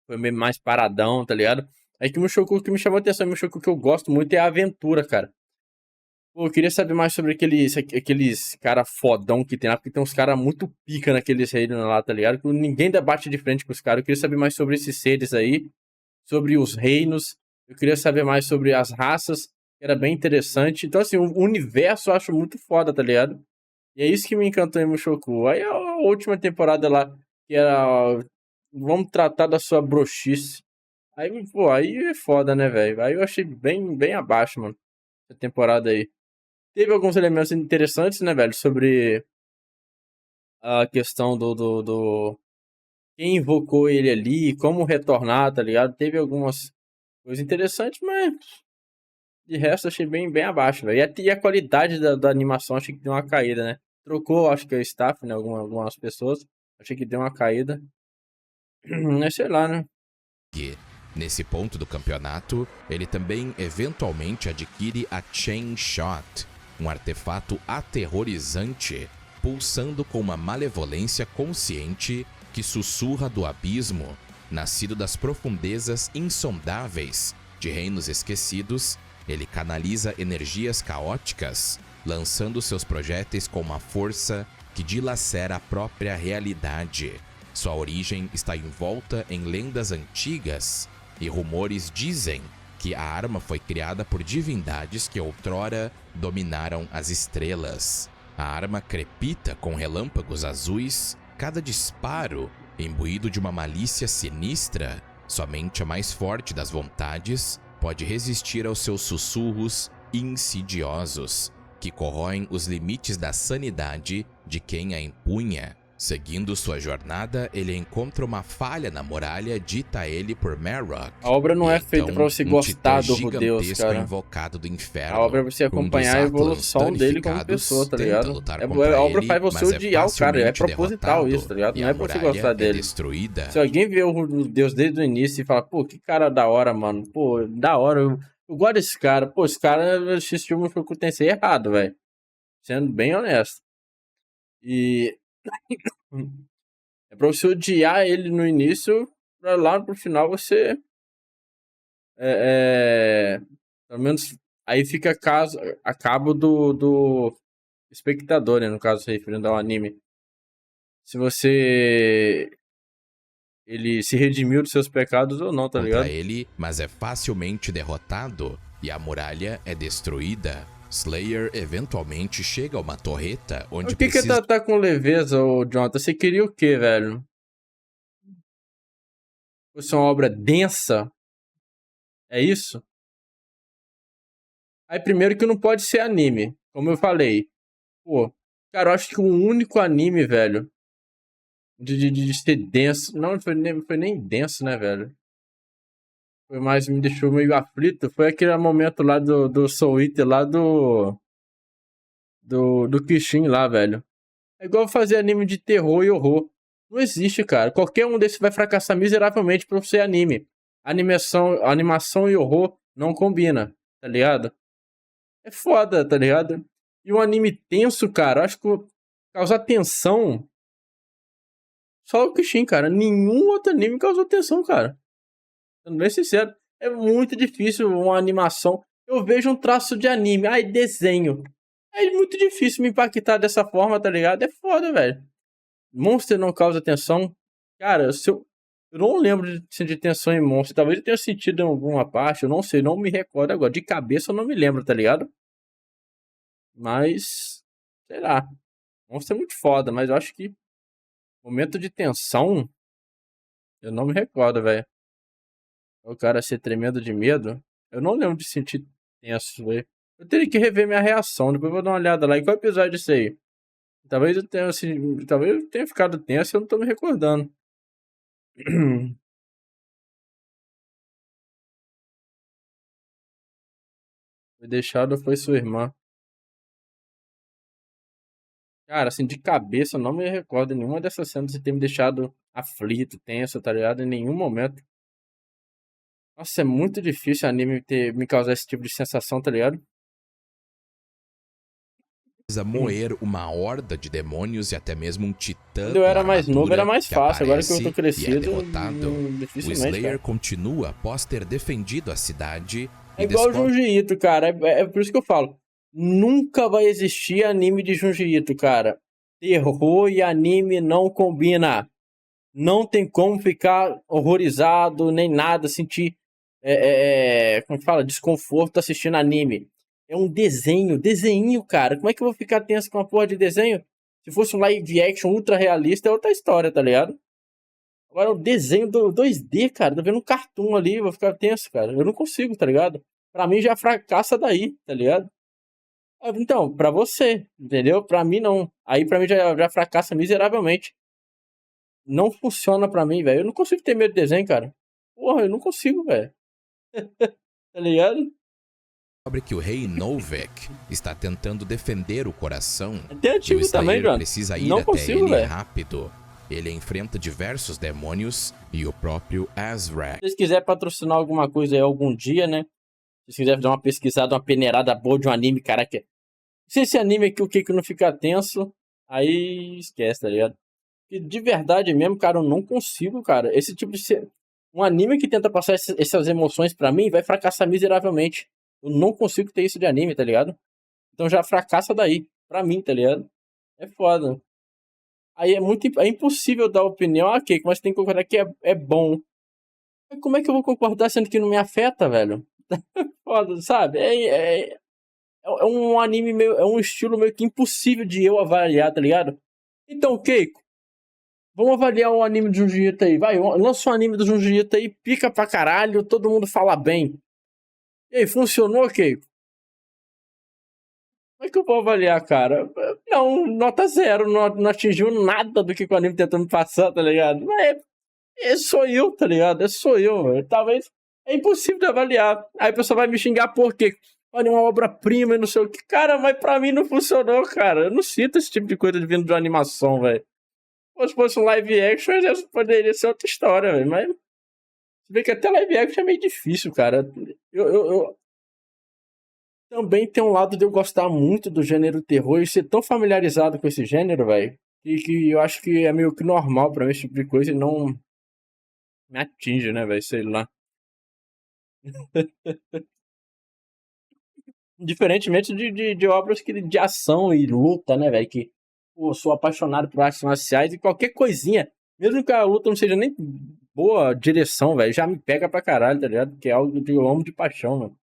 Foi meio mais paradão, tá ligado? Aí que o Mushoku que me chamou a atenção, o Mushoku que eu gosto muito é a aventura, cara. Pô, eu queria saber mais sobre aqueles cara fodão que tem lá, porque tem uns caras muito pica naqueles reinos lá, tá ligado? Que ninguém debate de frente com os caras. Eu queria saber mais sobre esses seres aí, sobre os reinos. Eu queria saber mais sobre as raças, que era bem interessante. Então, assim, o universo eu acho muito foda, tá ligado? E é isso que me encantou em Mushoku. Aí a última temporada lá, que era. Vamos tratar da sua broxice. Aí, pô, aí é foda, né, velho? Aí eu achei bem abaixo, mano, essa temporada aí. Teve alguns elementos interessantes, né, velho? Sobre a questão do quem invocou ele ali, como retornar, tá ligado? Teve algumas coisas interessantes, mas de resto achei bem abaixo, velho. E a qualidade da animação achei que deu uma caída, né? Trocou, acho que é o staff, né? Algumas pessoas. Achei que deu uma caída. Mas sei lá, né? Nesse ponto do campeonato, ele também eventualmente adquire a Chain Shot, um artefato aterrorizante, pulsando com uma malevolência consciente que sussurra do abismo, nascido das profundezas insondáveis de reinos esquecidos. Ele canaliza energias caóticas, lançando seus projéteis com uma força que dilacera a própria realidade. Sua origem está envolta em lendas antigas, e rumores dizem que a arma foi criada por divindades que outrora dominaram as estrelas. A arma crepita com relâmpagos azuis, cada disparo imbuído de uma malícia sinistra. Somente a mais forte das vontades pode resistir aos seus sussurros insidiosos, que corroem os limites da sanidade de quem a empunha. Seguindo sua jornada, ele encontra uma falha na muralha dita a ele por Marok. A obra não é feita pra você gostar do Deus, cara. Invocado do inferno, a obra é pra você acompanhar a evolução dele como pessoa, tá ligado? A obra faz você odiar o cara, é proposital isso, tá ligado? Não é pra você gostar dele. Se alguém vê o Deus desde o início e fala, pô, que cara da hora, mano. Pô, da hora, eu gosto desse cara. Pô, esse cara assistiu o Mushoku Tensei errado, velho. Sendo bem honesto. E é pra você odiar ele no início, pra lá pro final você. Pelo menos aí fica a cabo do espectador, né? No caso, se referindo ao anime. Se você. Ele se redimiu dos seus pecados ou não, tá ligado? Ele, mas é facilmente derrotado e a muralha é destruída. Slayer eventualmente chega a uma torreta onde Por que tá com leveza, ô Jonathan? Você queria o quê, velho? fosse uma obra densa, é isso? Aí primeiro que não pode ser anime, como eu falei. Pô, cara, eu acho que o único anime, velho, de ser denso. Não foi nem denso, né, velho? Foi mais, me deixou meio aflito. Foi aquele momento lá do Soul Eater, lá do Kishin lá, velho. É igual fazer anime de terror e horror. Não existe, cara. Qualquer um desses vai fracassar miseravelmente por ser anime. Animação e horror não combina, tá ligado? É foda, tá ligado? E um anime tenso, cara, acho que causar tensão. Só o Kishin, cara. Nenhum outro anime causou tensão, cara. Sendo bem sincero. É muito difícil uma animação. Eu vejo um traço de anime, aí desenho. É muito difícil me impactar dessa forma, tá ligado? É foda, velho. Monster não causa tensão. Cara, eu não lembro de sentir tensão em Monster. Talvez eu tenha sentido em alguma parte, eu não sei, não me recordo agora. De cabeça eu não me lembro, tá ligado? Mas, sei lá. Monster é muito foda, mas eu acho que momento de tensão, eu não me recordo, velho. O cara ser tremendo de medo, eu não lembro de sentir tenso, velho. Eu teria que rever minha reação, depois eu vou dar uma olhada lá. Em qual episódio isso aí? Talvez eu tenha, assim, talvez eu tenha ficado tenso e eu não tô me recordando. Foi deixado foi sua irmã. Cara, assim, de cabeça eu não me recordo em nenhuma dessas cenas de ter me deixado aflito, tenso, tá ligado? Em nenhum momento. Nossa, é muito difícil anime me causar esse tipo de sensação, tá ligado? Precisa moer uma horda de demônios e até mesmo um titã Quando eu com era mais novo era armadura mais que fácil, agora que eu tô aparece e é crescido, derrotado. O dificilmente, Slayer cara. continua após ter defendido a cidade É e igual o descobre Junji Ito, cara. É por isso que eu falo. Nunca vai existir anime de Junji Ito, cara. Terror e anime não combina. Não tem como ficar horrorizado, nem nada, sentir, como que fala? Desconforto assistindo anime. É um desenho, cara. Como é que eu vou ficar tenso com uma porra de desenho? Se fosse um live action ultra realista, é outra história, tá ligado? Agora o desenho do 2D, cara, tô vendo um cartoon ali, vou ficar tenso, cara. Eu não consigo, tá ligado? Pra mim já fracassa daí, tá ligado? Então, pra você, entendeu? Pra mim não. Aí pra mim já fracassa miseravelmente. Não funciona pra mim, velho. Eu não consigo ter medo de desenho, cara. Porra, eu não consigo, velho. Tá ligado? que o rei Novek está tentando defender o coração É até e o antigo também, Slayer John. precisa ir Não até consigo, ele velho. rápido. Ele enfrenta diversos demônios e o próprio Azrak. Se vocês quiserem patrocinar alguma coisa aí algum dia, né? Se vocês quiserem dar uma pesquisada, uma peneirada boa de um anime, caraca. Se esse anime aqui, o que não fica tenso, aí esquece, tá ligado? E de verdade mesmo, cara, eu não consigo, cara. Esse tipo de. Um anime que tenta passar essas emoções pra mim vai fracassar miseravelmente. Eu não consigo ter isso de anime, tá ligado? Então já fracassa daí. Pra mim, tá ligado? É foda. Aí é impossível dar opinião, ok, mas tem que concordar que é bom. Mas como é que eu vou concordar sendo que não me afeta, velho? Foda, sabe? É um anime meio. É um estilo meio que impossível de eu avaliar, tá ligado? Então, Keiko, vamos avaliar um anime de Junji Ito aí. Vai, lança um anime do Junji Ito aí, pica pra caralho, todo mundo fala bem. E aí, funcionou, Keiko? Como é que eu vou avaliar, cara? Não, nota zero, não atingiu nada do que o anime tentou me passar, tá ligado? Mas sou eu, tá ligado? Sou eu. Talvez é impossível de avaliar. Aí a pessoa vai me xingar por quê? Olha, uma obra-prima e não sei o que. Cara, mas pra mim não funcionou, cara. Eu não sinto esse tipo de coisa vindo de uma animação, velho. Se fosse um live action, poderia ser outra história, velho. Mas se bem que até live action é meio difícil, cara. Eu também tem um lado de eu gostar muito do gênero terror e ser tão familiarizado com esse gênero, velho. Que eu acho que é meio que normal pra mim esse tipo de coisa e não me atinge, né, velho? Sei lá. Diferentemente de obras de ação e luta, né, velho? Que, pô, sou apaixonado por artes marciais e qualquer coisinha, mesmo que a luta não seja nem boa direção, velho, já me pega pra caralho, tá ligado? Que é algo que eu amo de paixão, mano.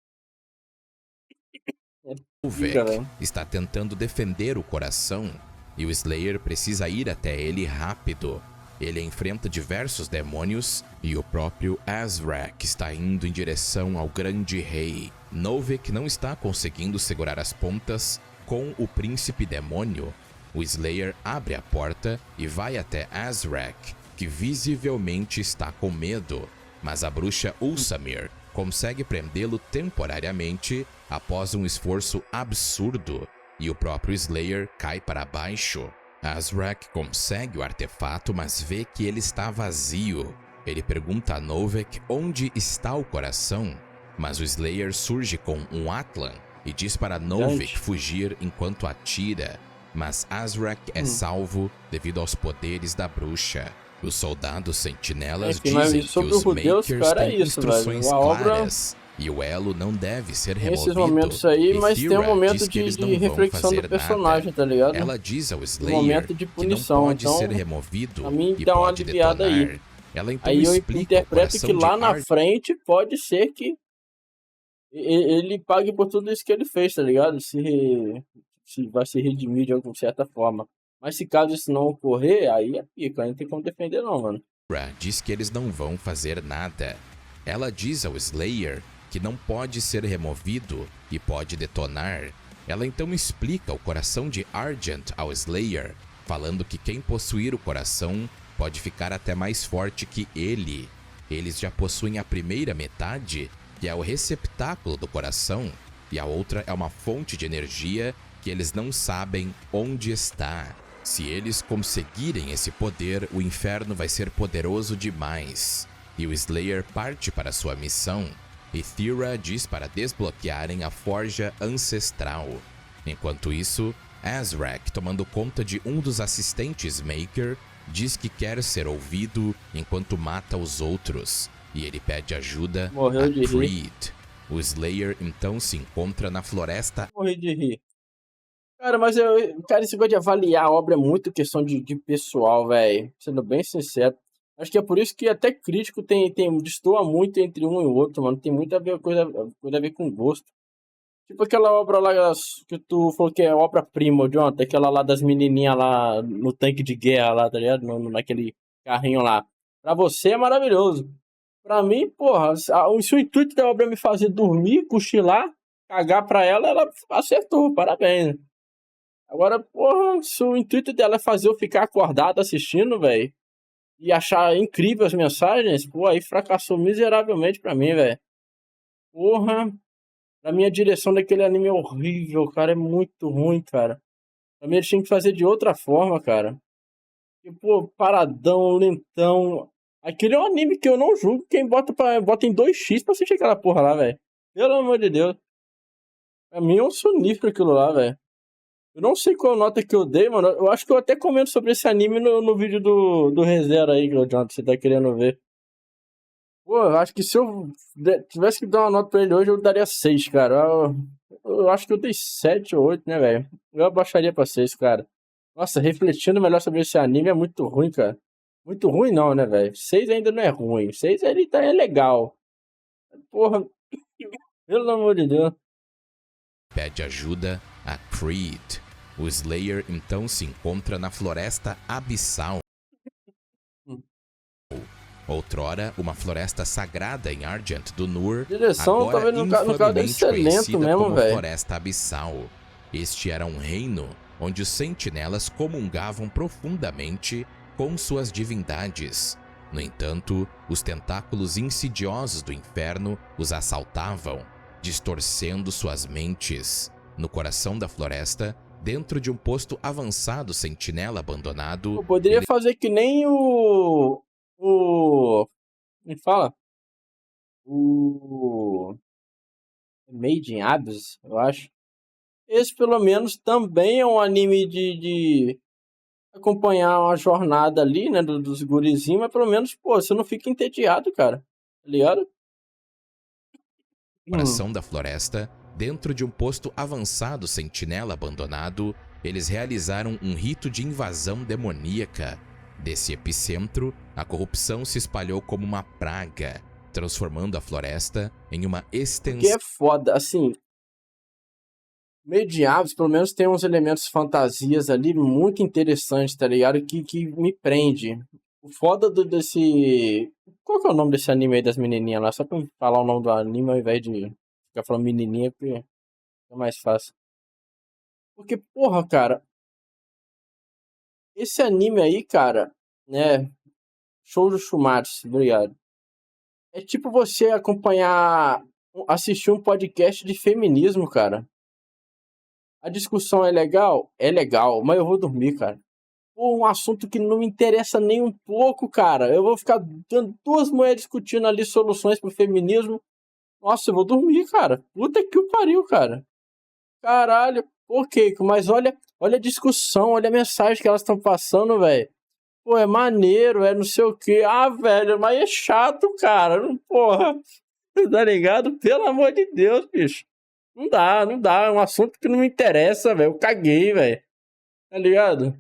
Fica, Novek velho. está tentando defender o coração e o Slayer precisa ir até ele rápido. Ele enfrenta diversos demônios e o próprio Azrak está indo em direção ao grande rei. Novik não está conseguindo segurar as pontas com o príncipe demônio. O Slayer abre a porta e vai até Azrak, que visivelmente está com medo, mas a bruxa Ulsamir consegue prendê-lo temporariamente após um esforço absurdo e o próprio Slayer cai para baixo. Azrak consegue o artefato, mas vê que ele está vazio. Ele pergunta a Novik onde está o coração, mas o Slayer surge com um Atlan e diz para Novik fugir enquanto atira, mas Azrak é salvo devido aos poderes da bruxa. Os soldados sentinelas dizem que os Makers têm instruções claras e o elo não deve ser removido. Esses momentos aí, mas tem um momento de reflexão do personagem, tá ligado? Ela diz ao Slayer de punição, que não pode então, ser removido pra mim, e dá uma pode aliviada detonar. aí. Ela então Aí eu explica interpreto que lá na frente pode ser que ele pague por tudo isso que ele fez, tá ligado? Se vai se redimir de alguma certa forma. Mas se caso isso não ocorrer, aí é pica, aí não tem como defender não, mano. Diz que eles não vão fazer nada. Ela diz ao Slayer que não pode ser removido e pode detonar. Ela então explica o coração de Argent ao Slayer, falando que quem possuir o coração pode ficar até mais forte que ele. Eles já possuem a primeira metade, que é o receptáculo do coração, e a outra é uma fonte de energia que eles não sabem onde está. Se eles conseguirem esse poder, o inferno vai ser poderoso demais. E o Slayer parte para sua missão, e Thera diz para desbloquearem a forja ancestral. Enquanto isso, Azrak, tomando conta de um dos assistentes Maker, diz que quer ser ouvido enquanto mata os outros, e ele pede ajuda a Creed. O Slayer então se encontra na floresta. Morri de rir. Cara, mas cara, esse negócio de avaliar a obra é muito questão de pessoal, velho. Sendo bem sincero. Acho que é por isso que até crítico destoa muito entre um e o outro, mano. Tem muita coisa a ver com gosto. Tipo aquela obra lá que tu falou que é obra-prima, Jonathan. Aquela lá das menininhas lá no tanque de guerra lá, tá ligado? Naquele carrinho lá. Pra você é maravilhoso. Pra mim, porra, se o intuito da obra é me fazer dormir, cochilar, cagar pra ela acertou, parabéns. Agora, porra, se o intuito dela é fazer eu ficar acordado assistindo, velho, e achar incrível as mensagens, pô, aí fracassou miseravelmente pra mim, velho. Porra, pra mim a direção daquele anime é horrível, cara, é muito ruim, cara. Pra mim eles tinham que fazer de outra forma, cara. E, pô, paradão, lentão. Aquele é um anime que eu não julgo quem bota em 2x pra assistir aquela porra lá, velho. Pelo amor de Deus. Pra mim é um sonífero aquilo lá, velho. Eu não sei qual nota que eu dei, mano. Eu acho que eu até comento sobre esse anime no vídeo do ReZero aí, Jonathan, você tá querendo ver. Pô, eu acho que se eu tivesse que dar uma nota pra ele hoje, eu daria 6, cara. Eu acho que eu dei 7 ou 8, né, velho? Eu abaixaria pra 6, cara. Nossa, refletindo melhor sobre esse anime é muito ruim, cara. Muito ruim não, né, velho? 6 ainda não é ruim. 6 ele é legal. Porra, pelo amor de Deus. Pede ajuda a Creed. O Slayer então se encontra na floresta abissal. Outrora, uma floresta sagrada em Argent do Nur, direção, agora no caso é excelente mesmo, velho. Floresta Abissal. Este era um reino onde os sentinelas comungavam profundamente com suas divindades. No entanto, os tentáculos insidiosos do inferno os assaltavam, distorcendo suas mentes. No coração da floresta, dentro de um posto avançado sentinela abandonado... Eu poderia fazer que nem me fala? O Made in Abyss, eu acho. Esse, pelo menos, também é um anime de acompanhar uma jornada ali, né, dos gurizinhos, mas pelo menos, pô, você não fica entediado, cara. Tá ligado? Coração da floresta, dentro de um posto avançado sentinela abandonado, eles realizaram um rito de invasão demoníaca. Desse epicentro, a corrupção se espalhou como uma praga, transformando a floresta em uma extensão... Que é foda, assim... Mediados, pelo menos tem uns elementos fantasias ali muito interessantes, tá ligado? Que me prende. O foda desse. Qual que é o nome desse anime aí das menininhas lá? Só pra eu falar o nome do anime ao invés de ficar falando menininha, porque é mais fácil. Porque, porra, cara, esse anime aí, cara, né? Shoujo Shumatsu, obrigado. É tipo você acompanhar, assistir um podcast de feminismo, cara. A discussão é legal? É legal, mas eu vou dormir, cara. Pô, um assunto que não me interessa nem um pouco, cara. Eu vou ficar dando duas mulheres discutindo ali soluções pro feminismo. Nossa, eu vou dormir, cara. Puta que o pariu, cara. Caralho. Pô, Keiko, mas olha a discussão, olha a mensagem que elas estão passando, velho. Pô, é maneiro, é não sei o quê. Ah, velho, mas é chato, cara. Porra, tá ligado? Pelo amor de Deus, bicho. Não dá. É um assunto que não me interessa, velho. Eu caguei, velho. Tá ligado?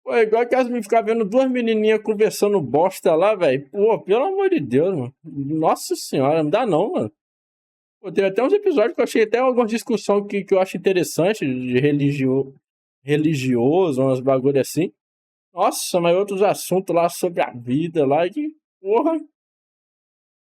Pô, é igual que as meninas ficar vendo duas menininhas conversando bosta lá, velho. Pô, pelo amor de Deus, mano. Nossa senhora, não dá não, mano. Pô, tem até uns episódios que eu achei até alguma discussão que eu acho interessante, de religioso, umas bagulho assim. Nossa, mas outros assuntos lá sobre a vida lá que, porra.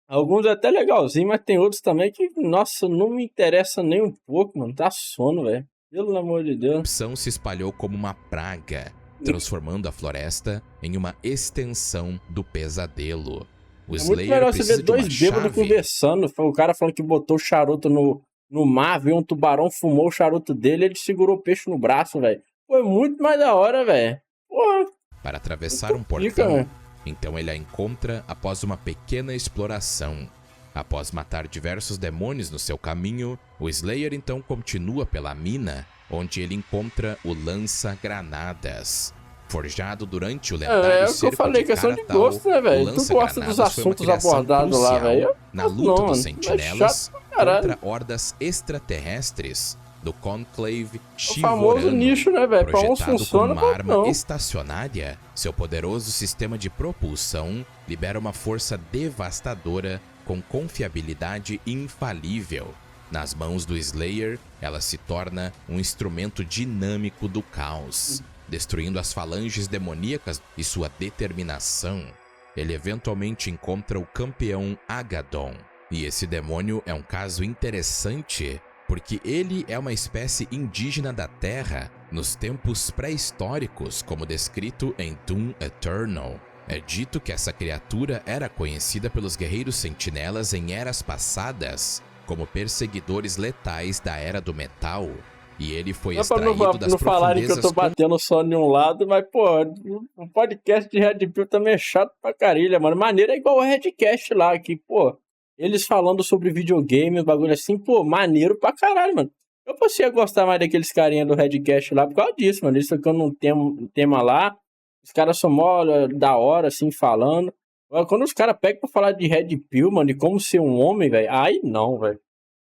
Alguns é até legalzinho, mas tem outros também que, nossa, não me interessa nem um pouco, mano. Tá sono, velho. Pelo amor de A Deus. corrupção se espalhou como uma praga, transformando a floresta em uma extensão do pesadelo. O É muito Slayer melhor você ver precisa de uma dois bêbados chave. conversando. O cara falando que botou o charuto no mar, viu um tubarão, fumou o charuto dele, ele segurou o peixe no braço, velho. Foi muito mais da hora, velho. Porra. Para atravessar um Fica, portão, velho. então ele a encontra após uma pequena exploração. Após matar diversos demônios no seu caminho, o Slayer então continua pela mina, onde ele encontra o lança-granadas. Forjado durante o lendário É o que eu cerco falei, de questão de Karatal, gosto, né, o velho? Tu gosta dos lança-granadas foi uma assuntos criação abordados lá, crucial velho? na Não, luta dos mano. É sentinelas chato pra caralho. contra hordas extraterrestres do Conclave O famoso Shivorano. nicho, né, velho? Pra uns Projetado funciona, como uma pra arma não. estacionária, seu poderoso sistema de propulsão libera uma força devastadora com confiabilidade infalível. Nas mãos do Slayer, ela se torna um instrumento dinâmico do caos, destruindo as falanges demoníacas e sua determinação. Ele eventualmente encontra o campeão Agadon, e esse demônio é um caso interessante porque ele é uma espécie indígena da Terra nos tempos pré-históricos, como descrito em Doom Eternal. É dito que essa criatura era conhecida pelos guerreiros sentinelas em eras passadas como perseguidores letais da Era do Metal, e ele foi Só pra extraído das não falarem que eu profundezas tô batendo só em um lado, mas, pô, o podcast de Red Pill também é chato pra carilha, mano. Maneiro é igual o Redcast lá, que, pô, eles falando sobre videogame, bagulho assim, pô, maneiro pra caralho, mano. Eu passei a gostar mais daqueles carinha do Redcast lá por causa disso, mano. Eles tocando um tema lá, os caras são mó da hora, assim, falando. Agora, quando os caras pegam pra falar de Red Pill, mano, de como ser um homem, velho, aí não, velho.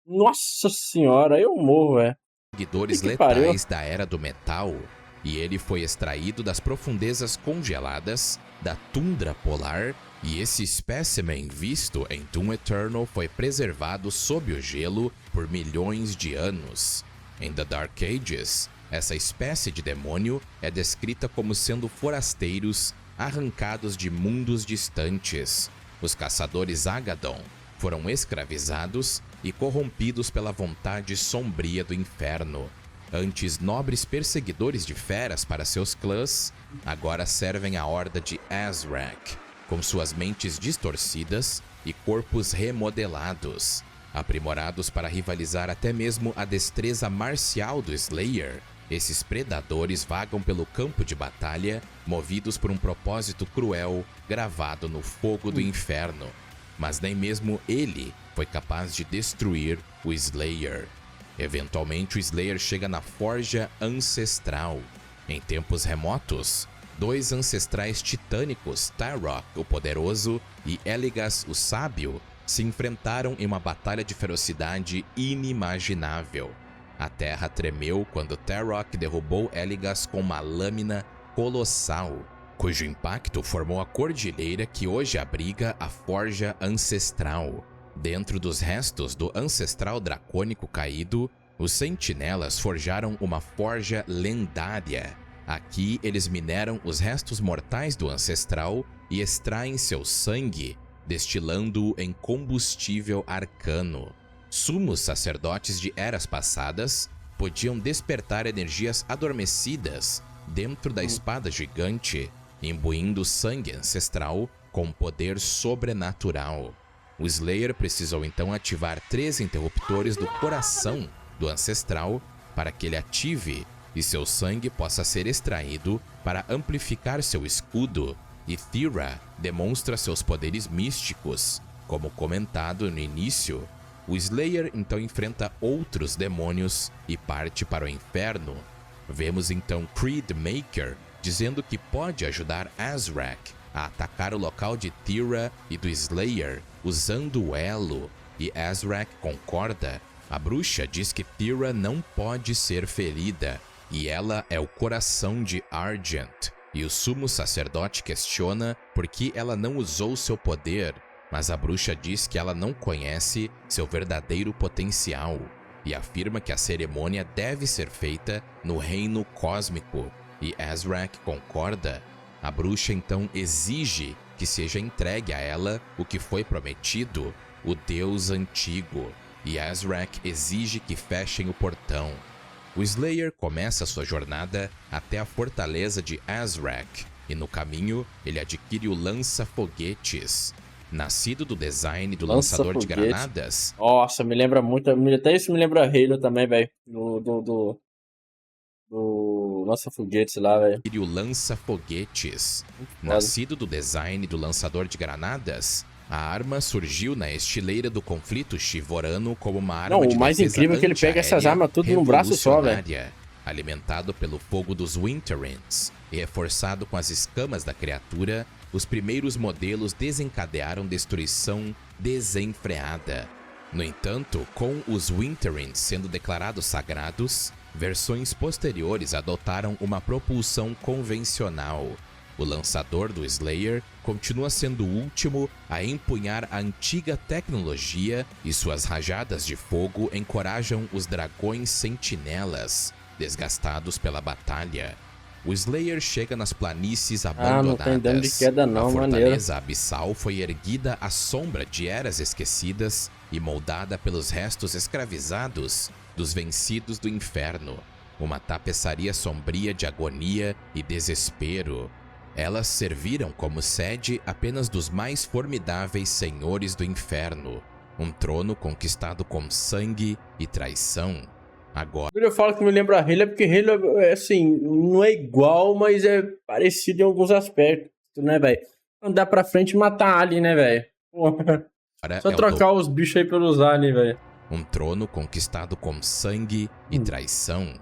Nossa senhora, aí eu morro, velho. seguidores Que pariu. letais da Era do Metal, e ele foi extraído das profundezas congeladas da tundra polar, e esse espécimen visto em Doom Eternal foi preservado sob o gelo por milhões de anos. Em The Dark Ages, essa espécie de demônio é descrita como sendo forasteiros arrancados de mundos distantes. Os caçadores Agadon foram escravizados e corrompidos pela vontade sombria do inferno. Antes nobres perseguidores de feras para seus clãs, agora servem a horda de Azrak, com suas mentes distorcidas e corpos remodelados. Aprimorados para rivalizar até mesmo a destreza marcial do Slayer, esses predadores vagam pelo campo de batalha, movidos por um propósito cruel gravado no fogo do inferno. Mas nem mesmo ele foi capaz de destruir o Slayer. Eventualmente, o Slayer chega na Forja Ancestral. Em tempos remotos, dois ancestrais titânicos, Tarok, o Poderoso, e Eligas, o Sábio, se enfrentaram em uma batalha de ferocidade inimaginável. A terra tremeu quando Tarok derrubou Eligas com uma lâmina colossal, cujo impacto formou a cordilheira que hoje abriga a Forja Ancestral. Dentro dos restos do ancestral dracônico caído, os sentinelas forjaram uma forja lendária. Aqui eles mineram os restos mortais do ancestral e extraem seu sangue, destilando-o em combustível arcano. Sumos sacerdotes de eras passadas podiam despertar energias adormecidas dentro da espada gigante, imbuindo sangue ancestral com poder sobrenatural. O Slayer precisou então ativar 3 interruptores do coração do ancestral para que ele ative e seu sangue possa ser extraído para amplificar seu escudo, e Thera demonstra seus poderes místicos. Como comentado no início, o Slayer então enfrenta outros demônios e parte para o inferno. Vemos então Creed Maker dizendo que pode ajudar Azrak a atacar o local de Thera e do Slayer usando o elo, e Azrak concorda. A bruxa diz que Thera não pode ser ferida, e ela é o coração de Argent, e o sumo sacerdote questiona por que ela não usou seu poder, mas a bruxa diz que ela não conhece seu verdadeiro potencial, e afirma que a cerimônia deve ser feita no reino cósmico, e Azrak concorda. A bruxa então exige que seja entregue a ela o que foi prometido, o Deus antigo, e Azrak exige que fechem o portão. O Slayer começa sua jornada até a fortaleza de Azrak, e no caminho ele adquire o lança-foguetes. Nascido do design do lançador de granadas... Nossa, me lembra muito, até isso me lembra Halo também, velho, do lança-foguetes lá, velho. E o lança-foguetes. Nascido do design do lançador de granadas, a arma surgiu na estileira do conflito chivorano como uma arma de defesa. Não, o mais incrível é que ele pega essas armas tudo num braço só, velho. Alimentado pelo fogo dos Winterrends e reforçado com as escamas da criatura, os primeiros modelos desencadearam destruição desenfreada. No entanto, com os Winterrends sendo declarados sagrados, versões posteriores adotaram uma propulsão convencional. O lançador do Slayer continua sendo o último a empunhar a antiga tecnologia, e suas rajadas de fogo encorajam os dragões sentinelas, desgastados pela batalha. O Slayer chega nas planícies abandonadas. Não tem dano de queda não, a fortaleza maneiro. abissal foi erguida à sombra de eras esquecidas e moldada pelos restos escravizados dos vencidos do inferno. Uma tapeçaria sombria de agonia e desespero. Elas serviram como sede apenas dos mais formidáveis senhores do inferno. Um trono conquistado com sangue e traição. Agora... Eu falo que me lembra Halo porque Halo, assim, não é igual, mas é parecido em alguns aspectos, né, velho? Andar pra frente e matar alien, né, velho? Só trocar os bichos aí pelos aliens, velho. Um trono conquistado com sangue e traição.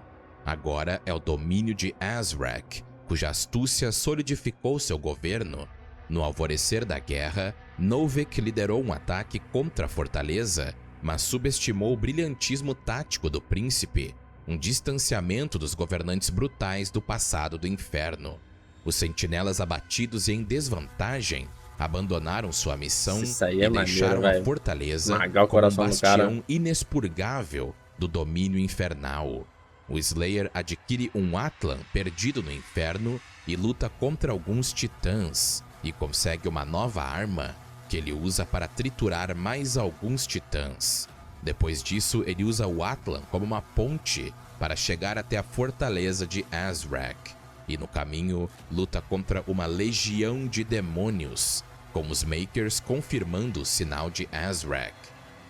Agora é o domínio de Azrak, cuja astúcia solidificou seu governo. No alvorecer da guerra, Novik liderou um ataque contra a fortaleza, mas subestimou o brilhantismo tático do príncipe, um distanciamento dos governantes brutais do passado do inferno. Os sentinelas abatidos e em desvantagem abandonaram sua missão e deixaram a fortaleza como um bastião inexpurgável do domínio infernal. O Slayer adquire um Atlan perdido no inferno e luta contra alguns titãs, e consegue uma nova arma que ele usa para triturar mais alguns titãs. Depois disso, ele usa o Atlan como uma ponte para chegar até a fortaleza de Azrak, e no caminho luta contra uma legião de demônios, com os Makers confirmando o sinal de Azrak.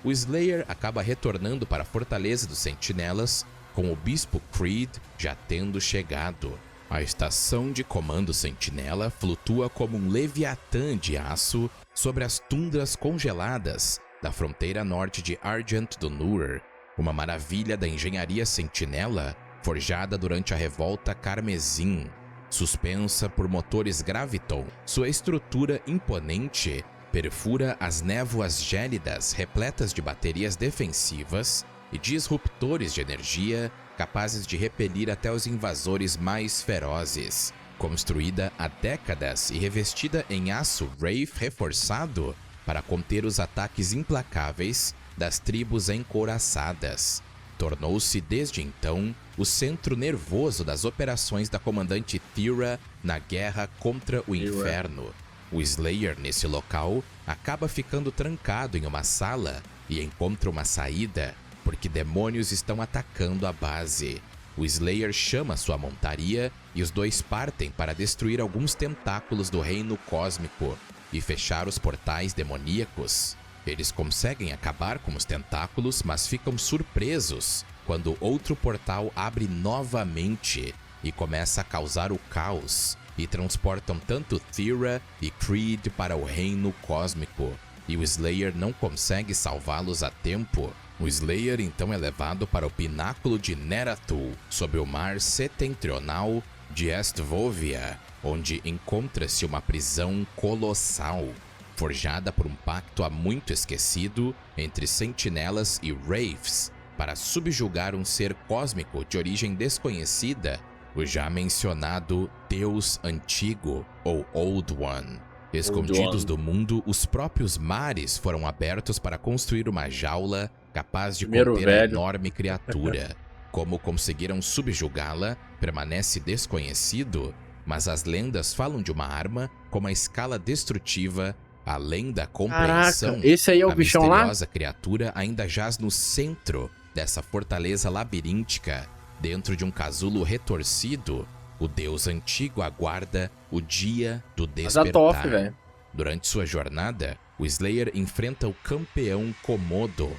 O Slayer acaba retornando para a fortaleza dos Sentinelas, com o Bispo Creed já tendo chegado. A estação de comando Sentinela flutua como um leviatã de aço sobre as tundras congeladas da fronteira norte de Argent do Nur, uma maravilha da engenharia Sentinela forjada durante a Revolta Carmesim. Suspensa por motores Graviton, sua estrutura imponente perfura as névoas gélidas repletas de baterias defensivas e disruptores de energia capazes de repelir até os invasores mais ferozes. Construída há décadas e revestida em aço Wraith reforçado para conter os ataques implacáveis das tribos encouraçadas, tornou-se desde então o centro nervoso das operações da comandante Thera na guerra contra o inferno. O Slayer, nesse local, acaba ficando trancado em uma sala e encontra uma saída, porque demônios estão atacando a base. O Slayer chama sua montaria e os dois partem para destruir alguns tentáculos do reino cósmico e fechar os portais demoníacos. Eles conseguem acabar com os tentáculos, mas ficam surpresos quando outro portal abre novamente e começa a causar o caos, e transportam tanto Thera e Creed para o reino cósmico, e o Slayer não consegue salvá-los a tempo. O Slayer então é levado para o pináculo de Nerathul, sob o mar setentrional de Estvovia, onde encontra-se uma prisão colossal, forjada por um pacto há muito esquecido entre sentinelas e wraiths, para subjugar um ser cósmico de origem desconhecida, o já mencionado Deus Antigo, ou Old One. Escondidos do mundo, os próprios mares foram abertos para construir uma jaula capaz de conter a enorme criatura. Como conseguiram subjugá-la, permanece desconhecido, mas as lendas falam de uma arma com uma escala destrutiva além da compreensão. Caraca, esse aí é o bichão lá? A misteriosa criatura ainda jaz no centro dessa fortaleza labiríntica. Dentro de um casulo retorcido, o Deus Antigo aguarda o dia do despertar. Durante sua jornada, o Slayer enfrenta o campeão Komodo.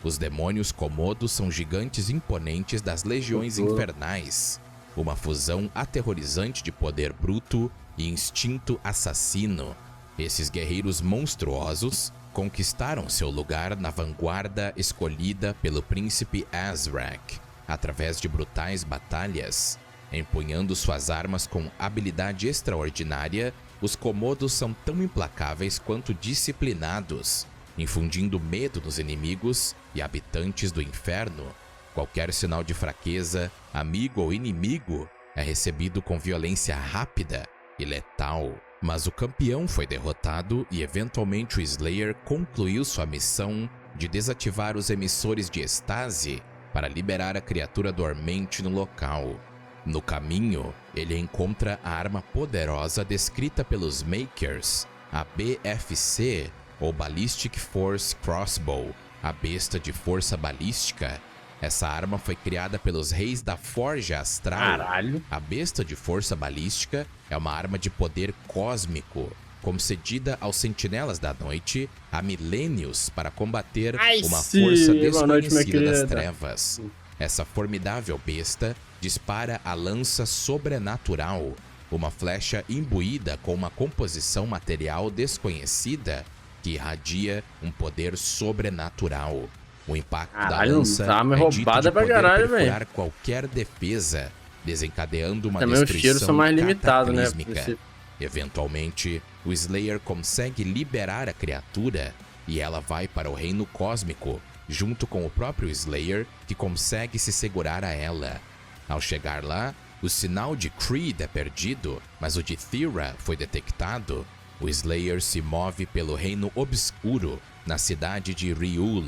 Os demônios Komodo são gigantes imponentes das legiões infernais, uma fusão aterrorizante de poder bruto e instinto assassino. Esses guerreiros monstruosos conquistaram seu lugar na vanguarda escolhida pelo príncipe Azrak, através de brutais batalhas. Empunhando suas armas com habilidade extraordinária, os Komodos são tão implacáveis quanto disciplinados, infundindo medo nos inimigos e habitantes do inferno. Qualquer sinal de fraqueza, amigo ou inimigo, é recebido com violência rápida e letal. Mas o campeão foi derrotado e eventualmente o Slayer concluiu sua missão de desativar os emissores de estase para liberar a criatura dormente no local. No caminho, ele encontra a arma poderosa descrita pelos Makers, a BFC, ou Ballistic Force Crossbow, a besta de força balística. Essa arma foi criada pelos reis da Forja Astral. Caralho. A besta de força balística é uma arma de poder cósmico, concedida aos Sentinelas da Noite há milênios para combater uma força desconhecida das trevas. Essa formidável besta dispara a lança sobrenatural, uma flecha imbuída com uma composição material desconhecida que irradia um poder sobrenatural. O impacto da lança é dito de poder perfurar qualquer defesa, desencadeando uma destruição cataclísmica. Eventualmente, o Slayer consegue liberar a criatura e ela vai para o reino cósmico, junto com o próprio Slayer, que consegue se segurar a ela. Ao chegar lá, o sinal de Creed é perdido, mas o de Thera foi detectado. O Slayer se move pelo reino obscuro, na cidade de Riul.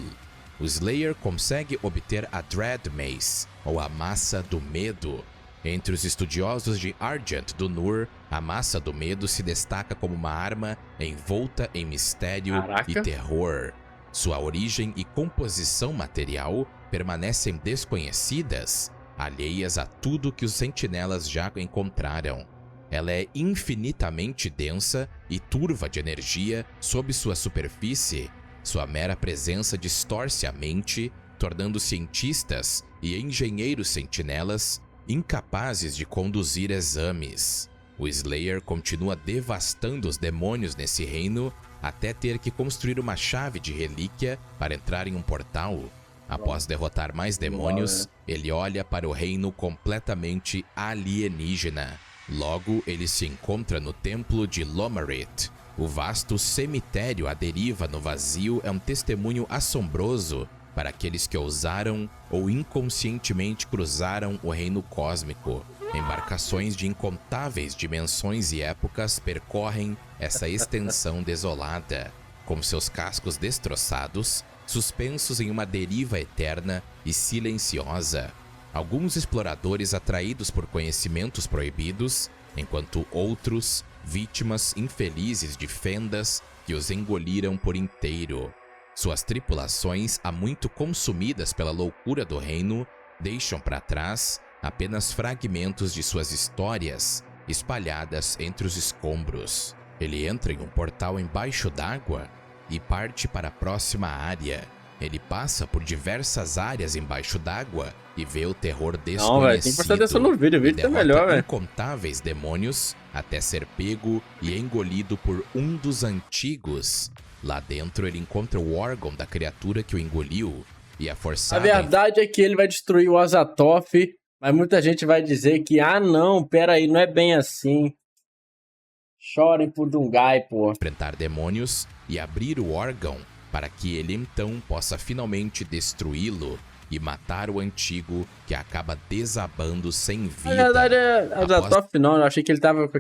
O Slayer consegue obter a Dread Mace, ou a Massa do Medo. Entre os estudiosos de Argent do Nur, a Massa do Medo se destaca como uma arma envolta em mistério e terror. Sua origem e composição material permanecem desconhecidas, alheias a tudo que os sentinelas já encontraram. Ela é infinitamente densa e turva de energia sob sua superfície. Sua mera presença distorce a mente, tornando cientistas e engenheiros sentinelas incapazes de conduzir exames. O Slayer continua devastando os demônios nesse reino até ter que construir uma chave de relíquia para entrar em um portal. Após derrotar mais demônios, ele olha para o reino completamente alienígena. Logo, ele se encontra no templo de Lomarith. O vasto cemitério à deriva no vazio é um testemunho assombroso para aqueles que ousaram ou inconscientemente cruzaram o reino cósmico. Embarcações de incontáveis dimensões e épocas percorrem essa extensão desolada, com seus cascos destroçados, suspensos em uma deriva eterna e silenciosa. Alguns exploradores atraídos por conhecimentos proibidos, enquanto outros vítimas infelizes de fendas que os engoliram por inteiro. Suas tripulações, há muito consumidas pela loucura do reino, deixam para trás apenas fragmentos de suas histórias espalhadas entre os escombros. Ele entra em um portal embaixo d'água e parte para a próxima área. Ele passa por diversas áreas embaixo d'água e vê o terror desconhecido. Não, velho, tem que prestar atenção no vídeo. O vídeo tá melhor, velho. Incontáveis demônios até ser pego e engolido por um dos antigos. Lá dentro ele encontra o órgão da criatura que o engoliu e é forçado. A verdade é que ele vai destruir o Azathoth, mas muita gente vai dizer que, ah não, pera aí, não é bem assim. Chorem por Dungai, pô. Enfrentar demônios e abrir o órgão para que ele então possa finalmente destruí-lo e matar o antigo que acaba desabando sem vida. Na verdade é Azathoth não, eu achei que ele tava com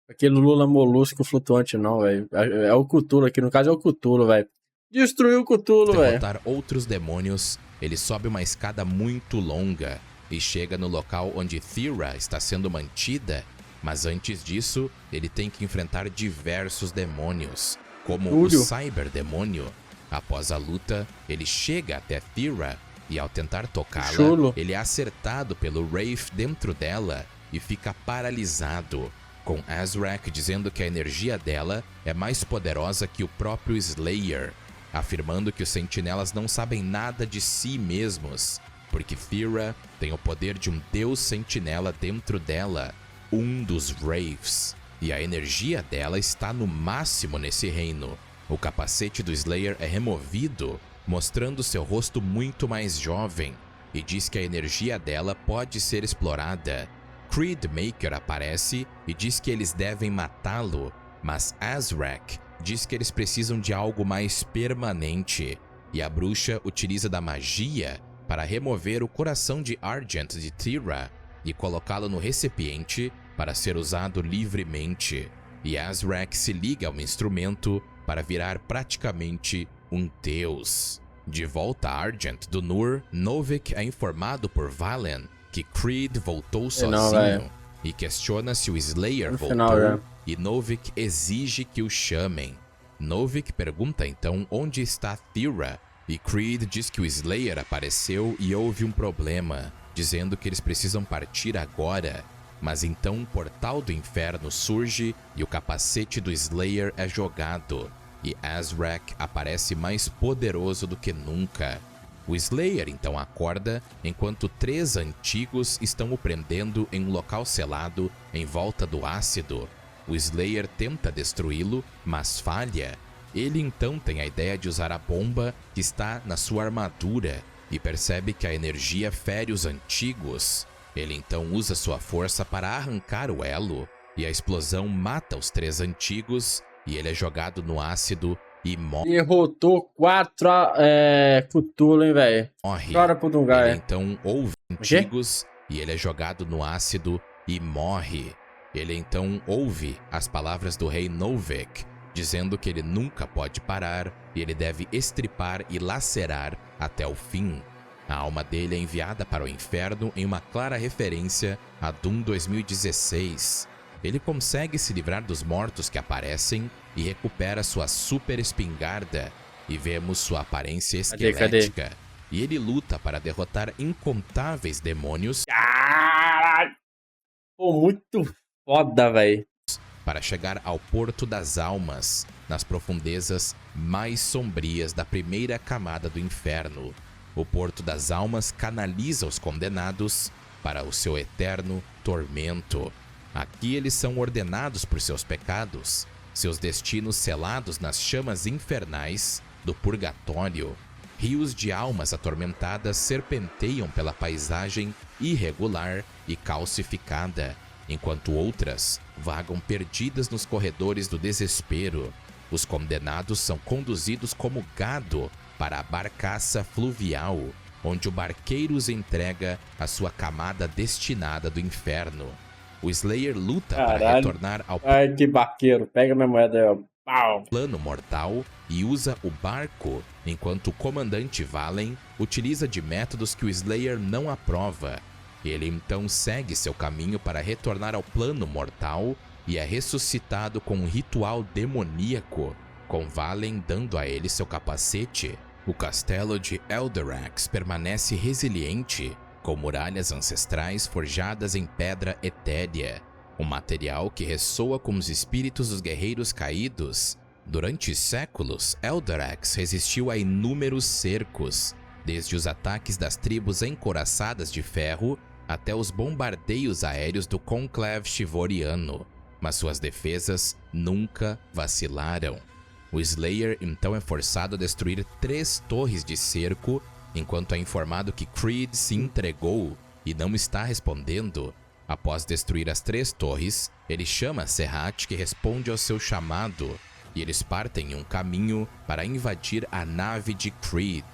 aquele Lula molusco flutuante não, velho. É o Cthulhu aqui, no caso é o Cthulhu, velho. Destruiu o Cthulhu, velho. Derrotar outros demônios, ele sobe uma escada muito longa e chega no local onde Thera está sendo mantida, mas antes disso, ele tem que enfrentar diversos demônios, como o Cyberdemônio. Após a luta, ele chega até Thera e ao tentar tocá-la, ele é acertado pelo Wraith dentro dela e fica paralisado, com Azrak dizendo que a energia dela é mais poderosa que o próprio Slayer, afirmando que os sentinelas não sabem nada de si mesmos, porque Thera tem o poder de um deus sentinela dentro dela, um dos Wraiths, e a energia dela está no máximo nesse reino. O capacete do Slayer é removido, mostrando seu rosto muito mais jovem, e diz que a energia dela pode ser explorada. Creedmaker aparece e diz que eles devem matá-lo, mas Azrak diz que eles precisam de algo mais permanente, e a bruxa utiliza da magia para remover o coração de Argent de Thera e colocá-lo no recipiente para ser usado livremente. E Azrak se liga ao instrumento para virar praticamente um deus. De volta a Argent do Nur, Novik é informado por Valen que Creed voltou sozinho e questiona se o Slayer voltou, e Novik exige que o chamem. Novik pergunta então onde está Thera, e Creed diz que o Slayer apareceu e houve um problema, dizendo que eles precisam partir agora. Mas então um portal do inferno surge e o capacete do Slayer é jogado, e Azrak aparece mais poderoso do que nunca. O Slayer então acorda enquanto 3 antigos estão o prendendo em um local selado em volta do ácido. O Slayer tenta destruí-lo, mas falha. Ele então tem a ideia de usar a bomba que está na sua armadura e percebe que a energia fere os antigos. Ele então usa sua força para arrancar o elo, e a explosão mata os 3 antigos, e ele é jogado no ácido e morre. Derrotou 4 Cthulhu, hein, velho. Chora pro Dungai. Ele então ouve antigos, e ele é jogado no ácido e morre. Ele então ouve as palavras do rei Novik, dizendo que ele nunca pode parar, e ele deve estripar e lacerar até o fim. A alma dele é enviada para o inferno em uma clara referência a Doom 2016. Ele consegue se livrar dos mortos que aparecem e recupera sua super espingarda, e vemos sua aparência esquelética. E ele luta para derrotar incontáveis demônios. Caralho! Pô, muito foda, velho. Para chegar ao Porto das Almas, nas profundezas mais sombrias da primeira camada do inferno. O Porto das Almas canaliza os condenados para o seu eterno tormento. Aqui eles são ordenados por seus pecados, seus destinos selados nas chamas infernais do purgatório. Rios de almas atormentadas serpenteiam pela paisagem irregular e calcificada, enquanto outras vagam perdidas nos corredores do desespero. Os condenados são conduzidos como gado para a barcaça fluvial, onde o barqueiro os entrega a sua camada destinada do inferno. O Slayer luta para retornar ao Ai, que barqueiro. Pega minha moeda aí, ó. Pau. Plano mortal e usa o barco, enquanto o comandante Valen utiliza de métodos que o Slayer não aprova. Ele então segue seu caminho para retornar ao plano mortal, e é ressuscitado com um ritual demoníaco, com Valen dando a ele seu capacete. O castelo de Elderax permanece resiliente, com muralhas ancestrais forjadas em pedra etérea, um material que ressoa com os espíritos dos guerreiros caídos. Durante séculos, Elderax resistiu a inúmeros cercos, desde os ataques das tribos encouraçadas de ferro até os bombardeios aéreos do conclave chivoriano, mas suas defesas nunca vacilaram. O Slayer então é forçado a destruir 3 torres de cerco, enquanto é informado que Creed se entregou e não está respondendo. Após destruir as 3 torres, ele chama Serhat, que responde ao seu chamado, e eles partem em um caminho para invadir a nave de Creed.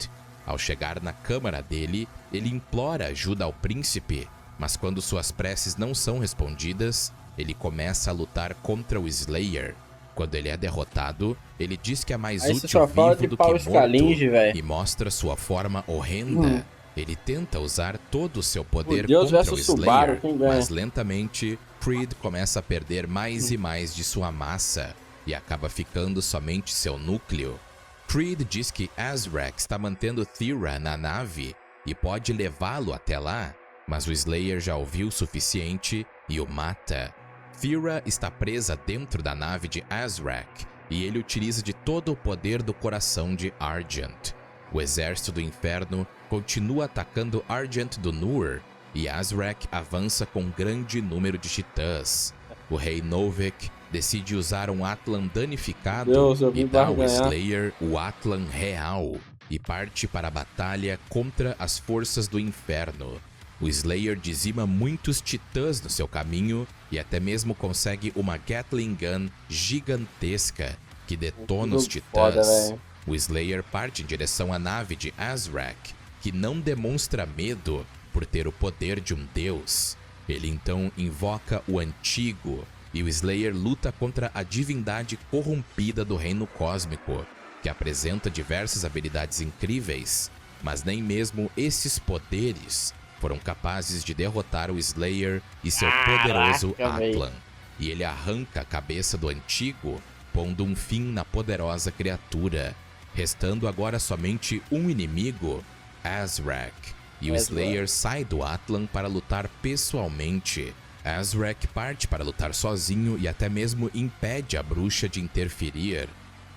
Ao chegar na câmara dele, ele implora ajuda ao príncipe, mas quando suas preces não são respondidas, ele começa a lutar contra o Slayer. Quando ele é derrotado, ele diz que é mais útil vivo do que morto e mostra sua forma horrenda. Ele tenta usar todo o seu poder contra o Slayer, mas lentamente Creed começa a perder mais e mais de sua massa e acaba ficando somente seu núcleo. Creed diz que Azrak está mantendo Thera na nave e pode levá-lo até lá, mas o Slayer já ouviu o suficiente e o mata. Thera está presa dentro da nave de Azrak e ele utiliza de todo o poder do coração de Argent. O exército do inferno continua atacando Argent do Nur e Azrak avança com um grande número de titãs. O rei Novik decide usar um Atlan danificado e dá ao Slayer o Atlan real e parte para a batalha contra as forças do inferno. O Slayer dizima muitos titãs no seu caminho e até mesmo consegue uma Gatling Gun gigantesca que detona os titãs. O Slayer parte em direção à nave de Azrak, que não demonstra medo por ter o poder de um deus. Ele então invoca o Antigo, e o Slayer luta contra a divindade corrompida do reino cósmico, que apresenta diversas habilidades incríveis, mas nem mesmo esses poderes foram capazes de derrotar o Slayer e seu poderoso Atlan. E ele arranca a cabeça do Antigo, pondo um fim na poderosa criatura, restando agora somente um inimigo, Azrak. E o Slayer sai do Atlan para lutar pessoalmente. Azrak parte para lutar sozinho e até mesmo impede a bruxa de interferir.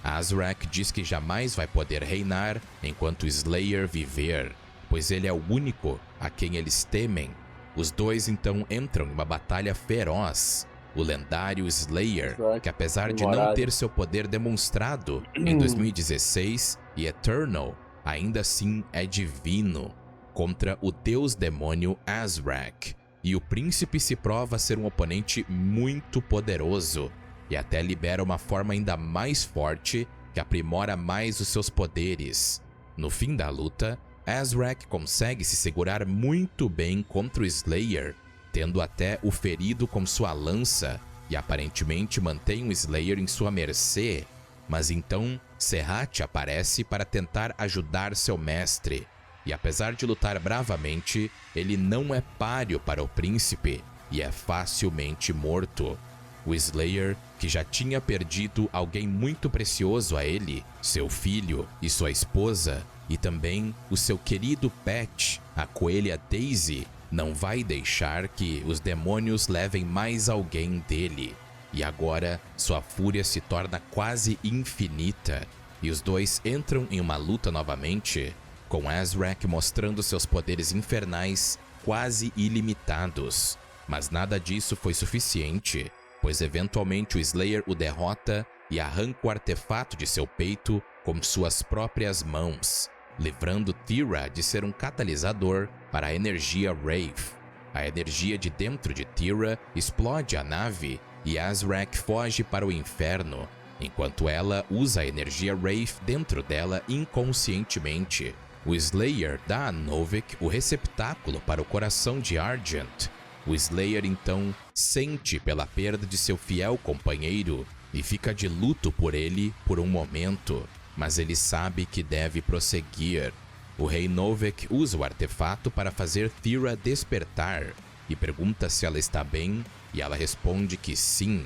Azrak diz que jamais vai poder reinar enquanto Slayer viver, pois ele é o único a quem eles temem. Os dois então entram em uma batalha feroz. O lendário Slayer, que apesar de não ter seu poder demonstrado em 2016 e Eternal, ainda assim é divino, contra o deus demônio Azrak. E o príncipe se prova ser um oponente muito poderoso e até libera uma forma ainda mais forte que aprimora mais os seus poderes. No fim da luta, Azrak consegue se segurar muito bem contra o Slayer, tendo até o ferido com sua lança, e aparentemente mantém o Slayer em sua mercê. Mas então Serhat aparece para tentar ajudar seu mestre, e apesar de lutar bravamente, ele não é páreo para o príncipe e é facilmente morto. O Slayer, que já tinha perdido alguém muito precioso a ele, seu filho e sua esposa, e também o seu querido pet, a coelha Daisy, não vai deixar que os demônios levem mais alguém dele. E agora sua fúria se torna quase infinita, e os dois entram em uma luta novamente, com Azrak mostrando seus poderes infernais quase ilimitados. Mas nada disso foi suficiente, pois eventualmente o Slayer o derrota e arranca o artefato de seu peito com suas próprias mãos, livrando Thera de ser um catalisador para a energia Wraith. A energia de dentro de Thera explode a nave e Azrak foge para o inferno, enquanto ela usa a energia Wraith dentro dela inconscientemente. O Slayer dá a Novik o receptáculo para o coração de Argent. O Slayer então sente pela perda de seu fiel companheiro e fica de luto por ele por um momento, mas ele sabe que deve prosseguir. O rei Novik usa o artefato para fazer Thera despertar e pergunta se ela está bem, e ela responde que sim.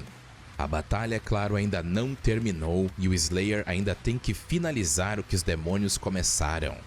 A batalha, claro, ainda não terminou e o Slayer ainda tem que finalizar o que os demônios começaram.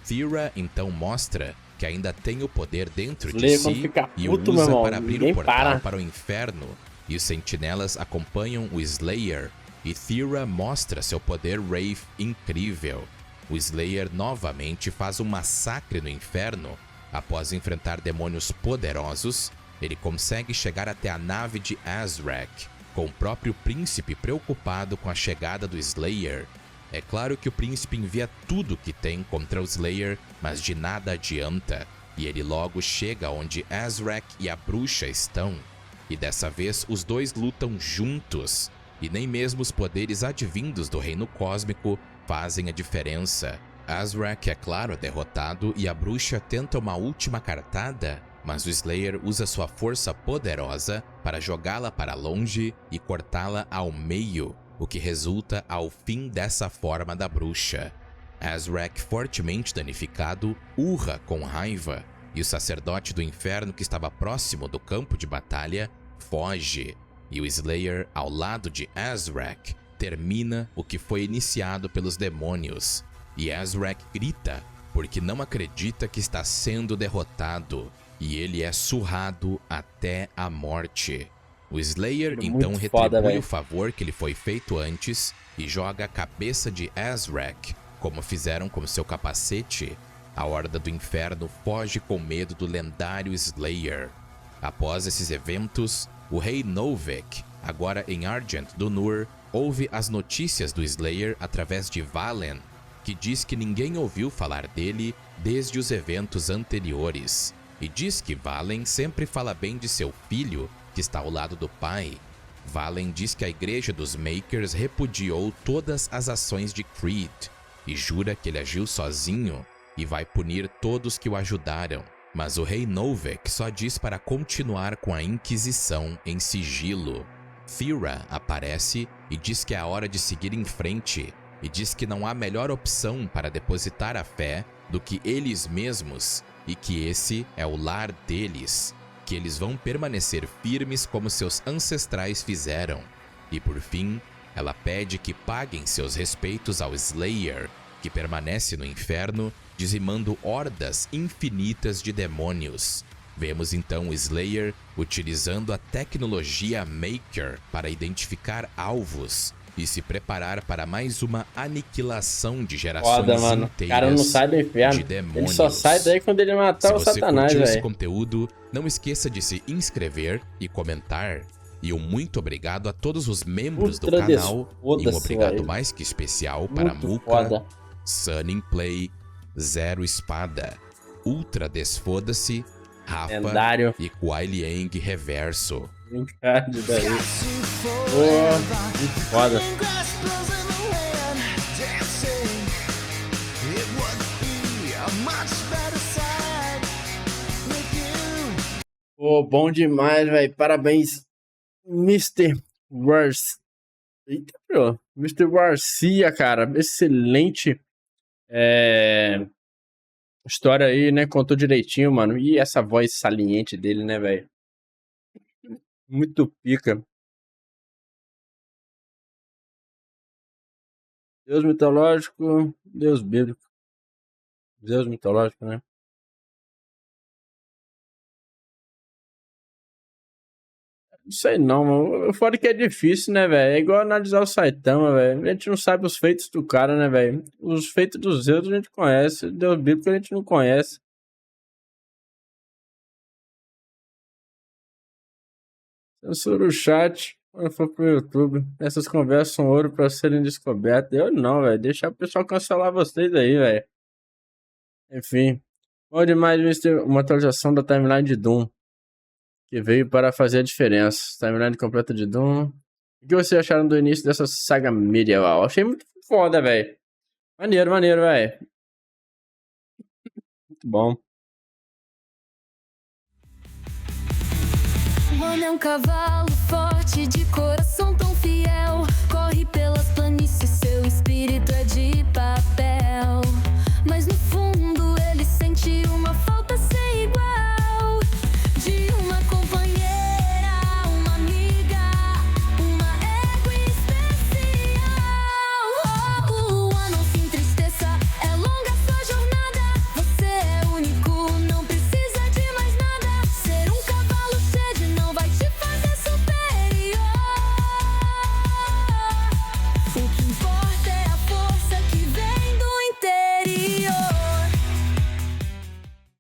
Thera então mostra que ainda tem o poder dentro de Slayer, quando si fica e o puto, meu usa irmão, para abrir o ninguém portal para. para o inferno. E os sentinelas acompanham o Slayer e Thera mostra seu poder Wraith incrível. O Slayer novamente faz um massacre no inferno. Após enfrentar demônios poderosos, ele consegue chegar até a nave de Azrak, com o próprio príncipe preocupado com a chegada do Slayer. É claro que o príncipe envia tudo que tem contra o Slayer, mas de nada adianta, e ele logo chega onde Azrak e a bruxa estão. E dessa vez os dois lutam juntos, e nem mesmo os poderes advindos do reino cósmico fazem a diferença. Azrak é claro derrotado e a bruxa tenta uma última cartada, mas o Slayer usa sua força poderosa para jogá-la para longe e cortá-la ao meio, o que resulta ao fim dessa forma da bruxa. Azrak, fortemente danificado, urra com raiva, e o sacerdote do inferno que estava próximo do campo de batalha foge, e o Slayer, ao lado de Azrak, termina o que foi iniciado pelos demônios, e Azrak grita porque não acredita que está sendo derrotado, e ele é surrado até a morte. O Slayer então retribui o favor que lhe foi feito antes e joga a cabeça de Azrak, como fizeram com seu capacete. A Horda do Inferno foge com medo do lendário Slayer. Após esses eventos, o rei Novik, agora em Argent do Nur, ouve as notícias do Slayer através de Valen, que diz que ninguém ouviu falar dele desde os eventos anteriores, e diz que Valen sempre fala bem de seu filho, que está ao lado do pai. Valen diz que a Igreja dos Makers repudiou todas as ações de Creed, e jura que ele agiu sozinho e vai punir todos que o ajudaram. Mas o rei Novik só diz para continuar com a Inquisição em sigilo. Thera aparece e diz que é hora de seguir em frente, e diz que não há melhor opção para depositar a fé do que eles mesmos, e que esse é o lar deles, que eles vão permanecer firmes como seus ancestrais fizeram. E por fim, ela pede que paguem seus respeitos ao Slayer, que permanece no inferno, dizimando hordas infinitas de demônios. Vemos então o Slayer utilizando a tecnologia Maker para identificar alvos e se preparar para mais uma aniquilação de gerações inteiras. O cara não sai do inferno. De demônios. Ele só sai daí quando ele matar o Satanás, Se você curtiu esse velho. conteúdo, não esqueça de se inscrever e comentar. E um muito obrigado a todos os membros do canal. E um obrigado mais que especial para Muka, Sunning Play, Zero Espada, Ultra Desfoda-se, Rafa Lendário. e Kuai Liang Reverso. Brincadeira daí. Muito foda. Pô, bom demais, velho. Parabéns, Mr. Wars. Eita, pô. Mr. Garcia, cara. Excelente história aí, né? Contou direitinho, mano. E essa voz saliente dele, né, velho? Muito pica. Deus mitológico, Deus bíblico. Deus mitológico, né? Não sei não, mano. Fora que é difícil, né, velho? É igual analisar o Saitama, velho. A gente não sabe os feitos do cara, né, velho? Os feitos dos outros a gente conhece. Deus bíblico a gente não conhece. Censura o chat quando for pro YouTube. Essas conversas são ouro pra serem descobertas. Eu não, velho. Deixa o pessoal cancelar vocês aí, velho. Enfim. Bom demais, Mr. Uma atualização da timeline de Doom, que veio para fazer a diferença. Timeline completa de Doom. O que vocês acharam do início dessa saga medieval? Achei muito foda, velho. Maneiro, velho. Muito bom. O homem é um cavalo forte de coração